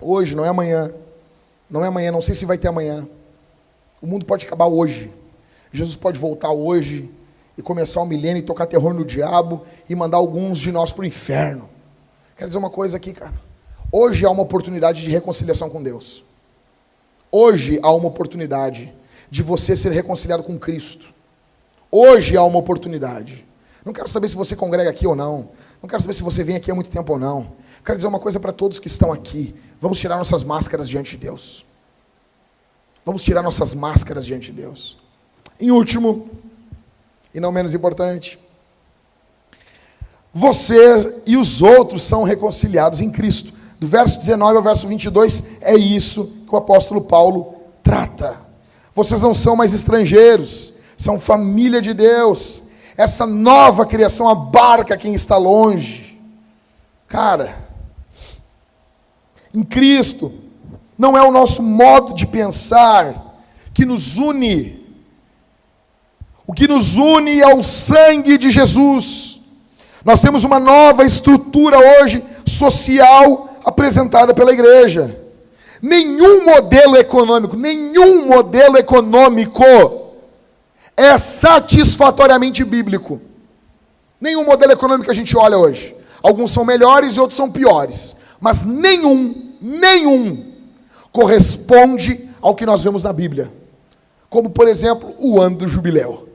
Hoje, não é amanhã. Não é amanhã, não sei se vai ter amanhã. O mundo pode acabar hoje. Jesus pode voltar hoje e começar o milênio e tocar terror no diabo e mandar alguns de nós para o inferno. Quero dizer uma coisa aqui, cara. Hoje há uma oportunidade de reconciliação com Deus. Hoje há uma oportunidade de você ser reconciliado com Cristo. Hoje há uma oportunidade. Não quero saber se você congrega aqui ou não. Não quero saber se você vem aqui há muito tempo ou não. Quero dizer uma coisa para todos que estão aqui. Vamos tirar nossas máscaras diante de Deus. Vamos tirar nossas máscaras diante de Deus. Em último, e não menos importante, você e os outros são reconciliados em Cristo. Do verso 19 ao verso 22, é isso que o apóstolo Paulo trata. Vocês não são mais estrangeiros, são família de Deus. Essa nova criação abarca quem está longe. Cara, em Cristo, não é o nosso modo de pensar que nos une. O que nos une é o sangue de Jesus. Nós temos uma nova estrutura hoje social apresentada pela igreja. Nenhum modelo econômico é satisfatoriamente bíblico. Nenhum modelo econômico que a gente olha hoje. Alguns são melhores e outros são piores. Mas nenhum corresponde ao que nós vemos na Bíblia. Como, por exemplo, o ano do jubileu.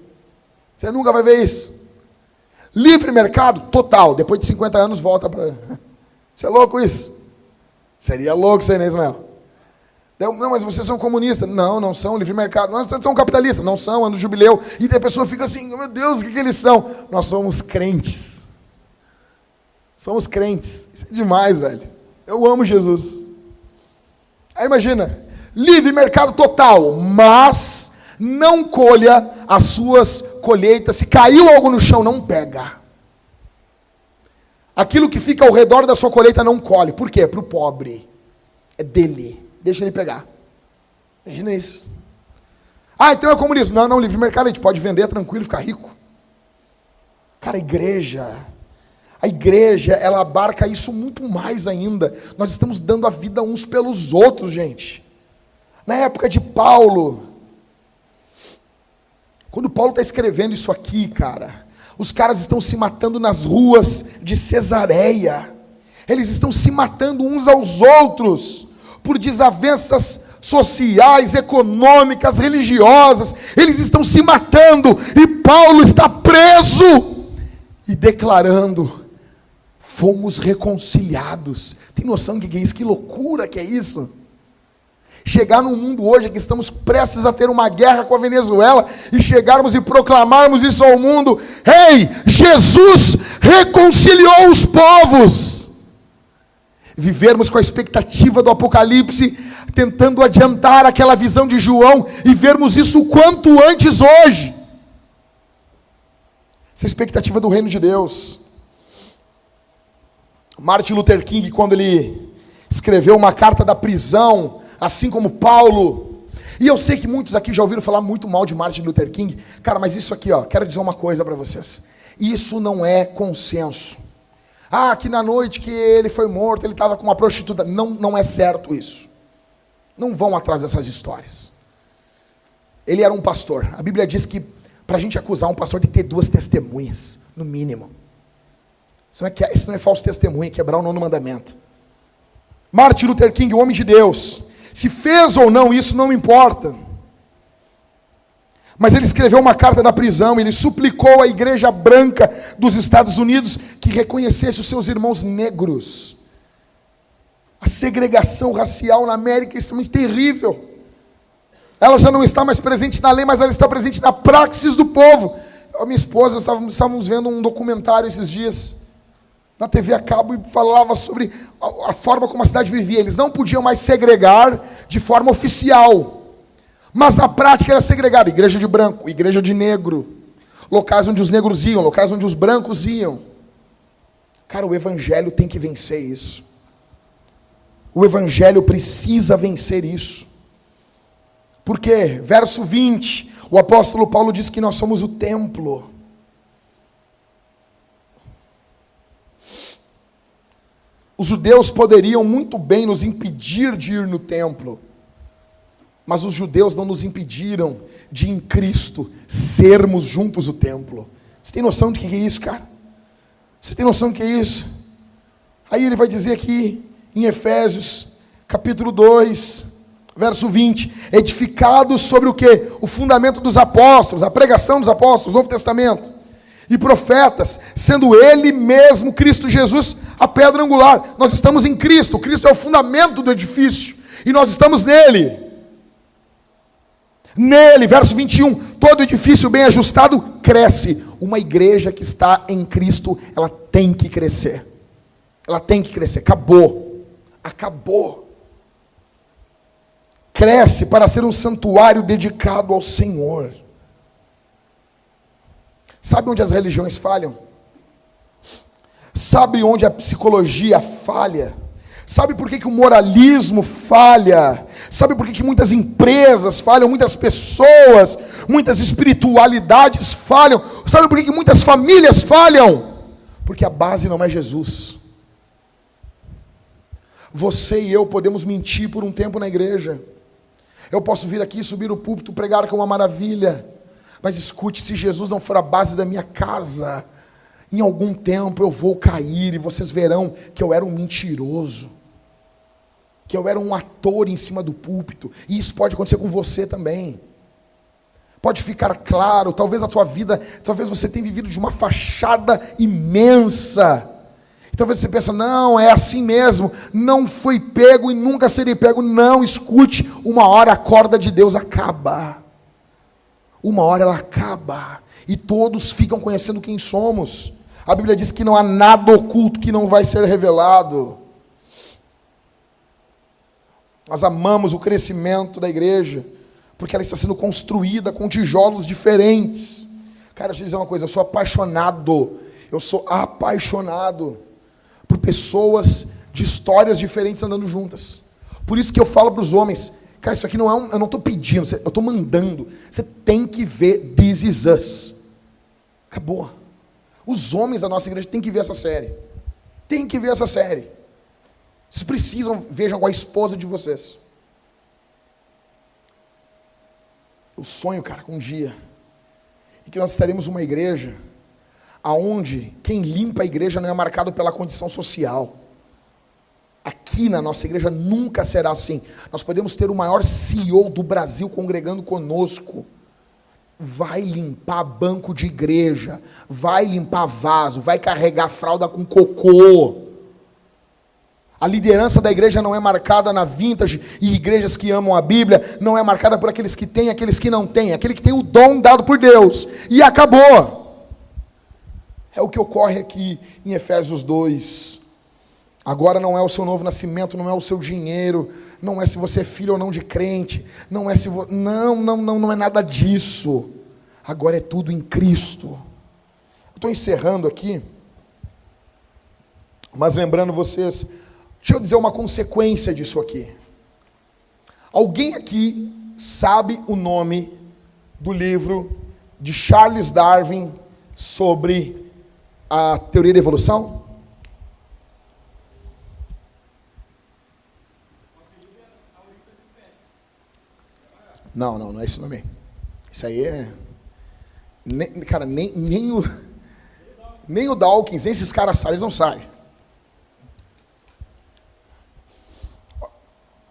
Você nunca vai ver isso. Livre mercado, total. Depois de 50 anos, volta para... Você é louco isso? Seria louco isso aí, né, Ismael? Não, mas vocês são comunistas. Não, não são. Livre mercado. Não, vocês são capitalistas. Não são, ano do jubileu. E daí a pessoa fica assim, meu Deus, o que eles são? Nós somos crentes. Somos crentes. Isso é demais, velho. Eu amo Jesus. Aí imagina, livre mercado total, mas não colha as suas colheitas. Se caiu algo no chão, não pega. Aquilo que fica ao redor da sua colheita não colhe. Por quê? Para o pobre. É dele. Deixa ele pegar. Imagina isso. Ah, então é comunismo. Não, livre mercado, a gente pode vender tranquilo e ficar rico. Cara, a igreja, ela abarca isso muito mais ainda. Nós estamos dando a vida uns pelos outros, gente. Na época de Paulo, quando Paulo está escrevendo isso aqui, cara, os caras estão se matando nas ruas de Cesareia. Eles estão se matando uns aos outros por desavenças sociais, econômicas, religiosas. Eles estão se matando e Paulo está preso e declarando: fomos reconciliados. Tem noção do que é isso? Que loucura que é isso? Chegar num mundo hoje que estamos prestes a ter uma guerra com a Venezuela e chegarmos e proclamarmos isso ao mundo: ei, Jesus reconciliou os povos. Vivermos com a expectativa do Apocalipse, tentando adiantar aquela visão de João e vermos isso o quanto antes hoje. Essa é a expectativa do reino de Deus. Martin Luther King, quando ele escreveu uma carta da prisão, assim como Paulo, e eu sei que muitos aqui já ouviram falar muito mal de Martin Luther King, cara, mas isso aqui, quero dizer uma coisa para vocês, isso não é consenso. Que na noite que ele foi morto, ele estava com uma prostituta. Não é certo isso. Não vão atrás dessas histórias. Ele era um pastor. A Bíblia diz que para a gente acusar um pastor tem que ter 2 testemunhas, no mínimo. Isso não é falso testemunho, é quebrar o 9º mandamento. Martin Luther King, o homem de Deus, se fez ou não, isso não importa. Mas ele escreveu uma carta da prisão, ele suplicou à igreja branca dos Estados Unidos que reconhecesse os seus irmãos negros. A segregação racial na América é extremamente terrível. Ela já não está mais presente na lei, mas ela está presente na praxis do povo. A minha esposa, estávamos vendo um documentário esses dias na TV a cabo e falava sobre a forma como a cidade vivia. Eles não podiam mais segregar de forma oficial, mas na prática era segregado. Igreja de branco, igreja de negro, locais onde os negros iam, locais onde os brancos iam. Cara, o evangelho tem que vencer isso. O evangelho precisa vencer isso. Por quê? Verso 20, o apóstolo Paulo diz que nós somos o templo. Os judeus poderiam muito bem nos impedir de ir no templo, mas os judeus não nos impediram de, em Cristo, sermos juntos o templo. Você tem noção de que é isso, cara? Você tem noção do que é isso? Aí ele vai dizer aqui, em Efésios, capítulo 2, verso 20, edificados sobre o quê? O fundamento dos apóstolos, a pregação dos apóstolos, Novo Testamento, e profetas, sendo ele mesmo, Cristo Jesus, a pedra angular. Nós estamos em Cristo, Cristo é o fundamento do edifício, e nós estamos nele. Nele, verso 21, todo edifício bem ajustado cresce. Uma igreja que está em Cristo, ela tem que crescer. Ela tem que crescer. Acabou. Cresce para ser um santuário dedicado ao Senhor. Sabe onde as religiões falham? Sabe onde a psicologia falha? Sabe por que o moralismo falha? Sabe por que muitas empresas falham, muitas pessoas, muitas espiritualidades falham? Sabe por que muitas famílias falham? Porque a base não é Jesus. Você e eu podemos mentir por um tempo na igreja. Eu posso vir aqui, subir o púlpito, pregar com uma maravilha. Mas escute, se Jesus não for a base da minha casa, em algum tempo eu vou cair e vocês verão que eu era um mentiroso, que eu era um ator em cima do púlpito. E isso pode acontecer com você também. Pode ficar claro, talvez a tua vida, talvez você tenha vivido de uma fachada imensa. talvez você pensa, não, é assim mesmo, não foi pego e nunca serei pego. Não, escute, uma hora a corda de Deus acaba. Uma hora ela acaba. E todos ficam conhecendo quem somos. A Bíblia diz que não há nada oculto que não vai ser revelado. Nós amamos o crescimento da igreja, porque ela está sendo construída com tijolos diferentes. Cara, deixa eu dizer uma coisa, eu sou apaixonado por pessoas de histórias diferentes andando juntas. Por isso que eu falo para os homens, cara, isso aqui não é eu não estou pedindo, eu estou mandando. Você tem que ver This Is Us. Acabou. Os homens da nossa igreja têm que ver essa série. Tem que ver essa série. Vocês precisam, vejam com a esposa de vocês. Eu sonho, cara, com um dia em que nós teremos uma igreja aonde quem limpa a igreja não é marcado pela condição social. Aqui na nossa igreja nunca será assim. Nós podemos ter o maior CEO do Brasil congregando conosco. Vai limpar banco de igreja, vai limpar vaso, vai carregar fralda com cocô. A liderança da igreja não é marcada na Vintage e igrejas que amam a Bíblia, não é marcada por aqueles que têm, aqueles que não têm, aquele que tem o dom dado por Deus. E acabou. É o que ocorre aqui em Efésios 2. Agora não é o seu novo nascimento, não é o seu dinheiro, não é se você é filho ou não de crente, não é se não é nada disso. Agora é tudo em Cristo. Eu estou encerrando aqui, mas lembrando vocês, deixa eu dizer uma consequência disso aqui. Alguém aqui sabe o nome do livro de Charles Darwin sobre a teoria da evolução? Não é esse nome. Isso aí é... cara, nem o Dawkins, nem esses caras sabem, eles não sabem.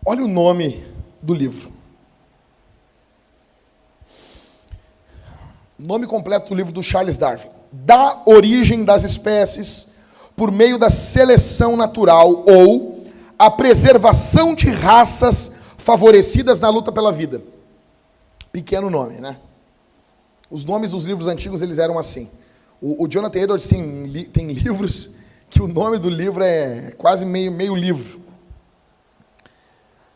Olha o nome do livro. Nome completo do livro do Charles Darwin. Da origem das espécies por meio da seleção natural ou a preservação de raças favorecidas na luta pela vida. Pequeno nome, né? Os nomes dos livros antigos, eles eram assim. O Jonathan Edwards tem livros que o nome do livro é quase meio livro.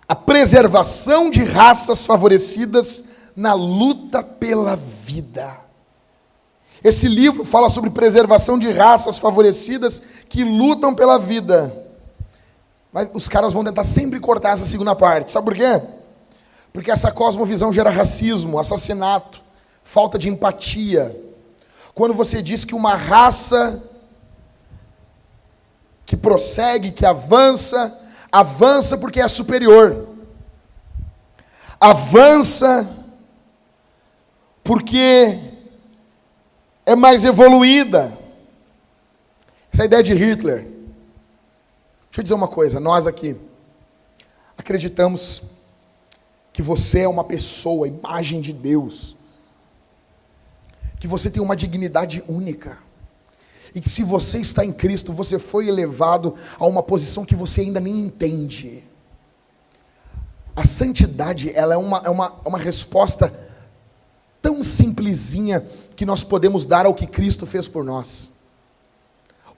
A preservação de raças favorecidas na luta pela vida. Esse livro fala sobre preservação de raças favorecidas que lutam pela vida. Mas os caras vão tentar sempre cortar essa segunda parte. Sabe por quê? Porque essa cosmovisão gera racismo, assassinato, falta de empatia. Quando você diz que uma raça que prossegue, que avança porque é superior. Avança porque é mais evoluída. Essa é a ideia de Hitler. Deixa eu dizer uma coisa, nós aqui acreditamos que você é uma pessoa, imagem de Deus, que você tem uma dignidade única, e que se você está em Cristo, você foi elevado a uma posição que você ainda nem entende. A santidade, ela é uma resposta tão simplesinha que nós podemos dar ao que Cristo fez por nós.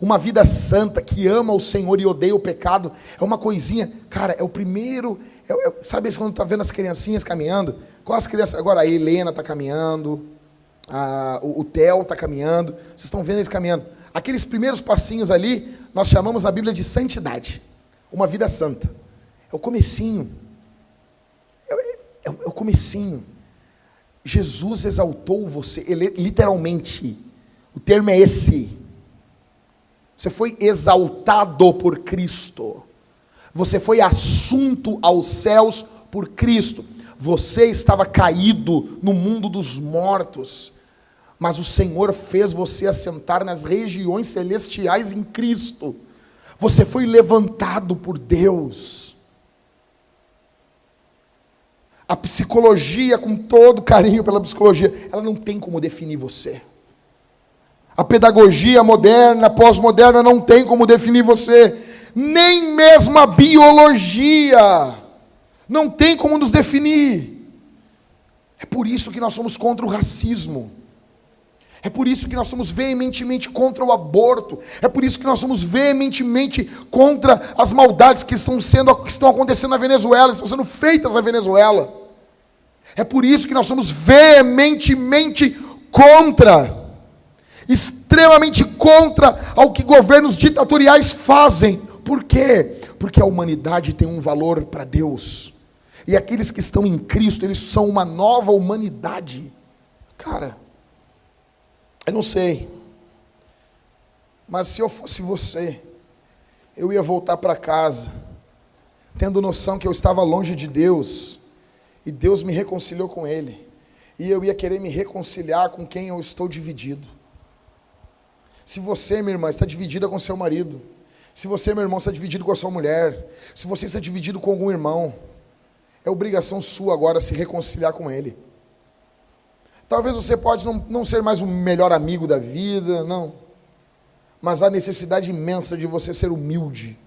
Uma vida santa, que ama o Senhor e odeia o pecado, é uma coisinha, cara, é o primeiro... sabe quando está vendo as criancinhas caminhando? Qual as crianças? Agora a Helena está caminhando, o Theo está caminhando, vocês estão vendo eles caminhando. Aqueles primeiros passinhos ali, nós chamamos na Bíblia de santidade. Uma vida santa. É o comecinho. É o comecinho. Jesus exaltou você, literalmente. O termo é esse. Você foi exaltado por Cristo. Você foi assunto aos céus por Cristo. Você estava caído no mundo dos mortos, mas o Senhor fez você assentar nas regiões celestiais em Cristo. Você foi levantado por Deus. A psicologia, com todo carinho pela psicologia, ela não tem como definir você. A pedagogia moderna, pós-moderna não tem como definir você. Nem mesmo a biologia não tem como nos definir. É por isso que nós somos contra o racismo. É por isso que nós somos veementemente contra o aborto. É por isso que nós somos veementemente contra as maldades que estão acontecendo na Venezuela, estão sendo feitas na Venezuela. É por isso que nós somos veementemente contra, extremamente contra ao que governos ditatoriais fazem. Por quê? Porque a humanidade tem um valor para Deus. E aqueles que estão em Cristo, eles são uma nova humanidade. Cara, eu não sei, mas se eu fosse você, eu ia voltar para casa, tendo noção que eu estava longe de Deus, e Deus me reconciliou com Ele, e eu ia querer me reconciliar com quem eu estou dividido. Se você, minha irmã, está dividida com seu marido, se você, meu irmão, está dividido com a sua mulher, se você está dividido com algum irmão, é obrigação sua agora se reconciliar com ele. Talvez você pode não ser mais o melhor amigo da vida, não. Mas há necessidade imensa de você ser humilde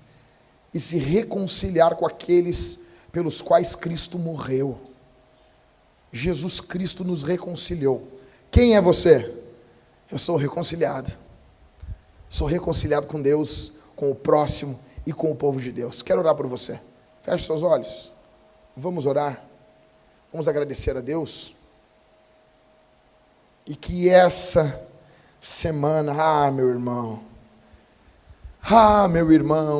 e se reconciliar com aqueles pelos quais Cristo morreu. Jesus Cristo nos reconciliou. Quem é você? Eu sou reconciliado. Sou reconciliado com Deus, com o próximo e com o povo de Deus. Quero orar por você. Feche seus olhos. Vamos orar. Vamos agradecer a Deus. E que essa semana, meu irmão,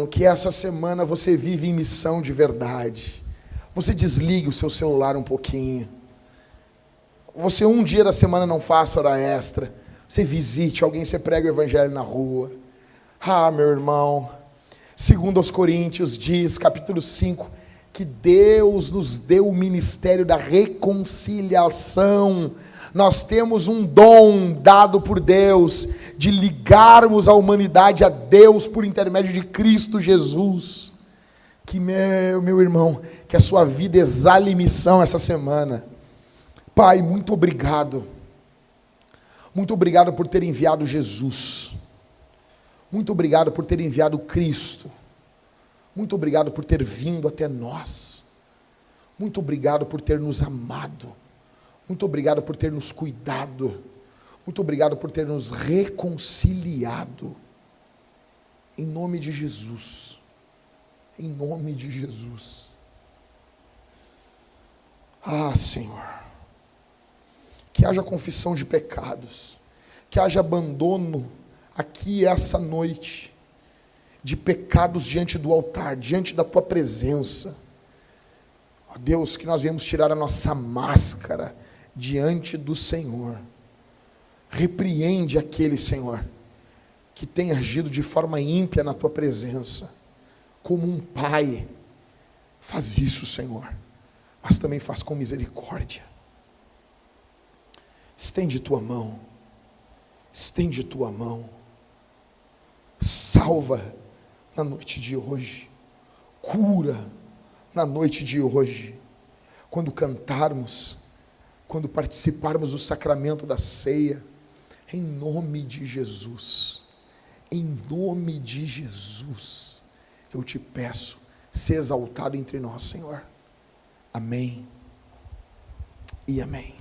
que essa semana você vive em missão de verdade. Você desligue o seu celular um pouquinho. Você um dia da semana não faça hora extra. Você visite alguém, você prega o evangelho na rua. Meu irmão, 2 Coríntios diz, capítulo 5, que Deus nos deu o ministério da reconciliação. Nós temos um dom dado por Deus de ligarmos a humanidade a Deus por intermédio de Cristo Jesus. Que meu irmão, que a sua vida exale missão essa semana. Pai, muito obrigado. Muito obrigado por ter enviado Jesus. Muito obrigado por ter enviado Cristo. Muito obrigado por ter vindo até nós. Muito obrigado por ter nos amado. Muito obrigado por ter nos cuidado. Muito obrigado por ter nos reconciliado. Em nome de Jesus. Em nome de Jesus. Senhor. Que haja confissão de pecados. Que haja abandono aqui essa noite. De pecados diante do altar, diante da Tua presença. Ó Deus, que nós viemos tirar a nossa máscara diante do Senhor. Repreende aquele, Senhor, que tem agido de forma ímpia na Tua presença, como um pai. Faz isso, Senhor, mas também faz com misericórdia. Estende Tua mão, estende Tua mão, salva na noite de hoje, cura na noite de hoje, quando cantarmos, quando participarmos do sacramento da ceia, em nome de Jesus, eu te peço, ser exaltado entre nós, Senhor. Amém e amém.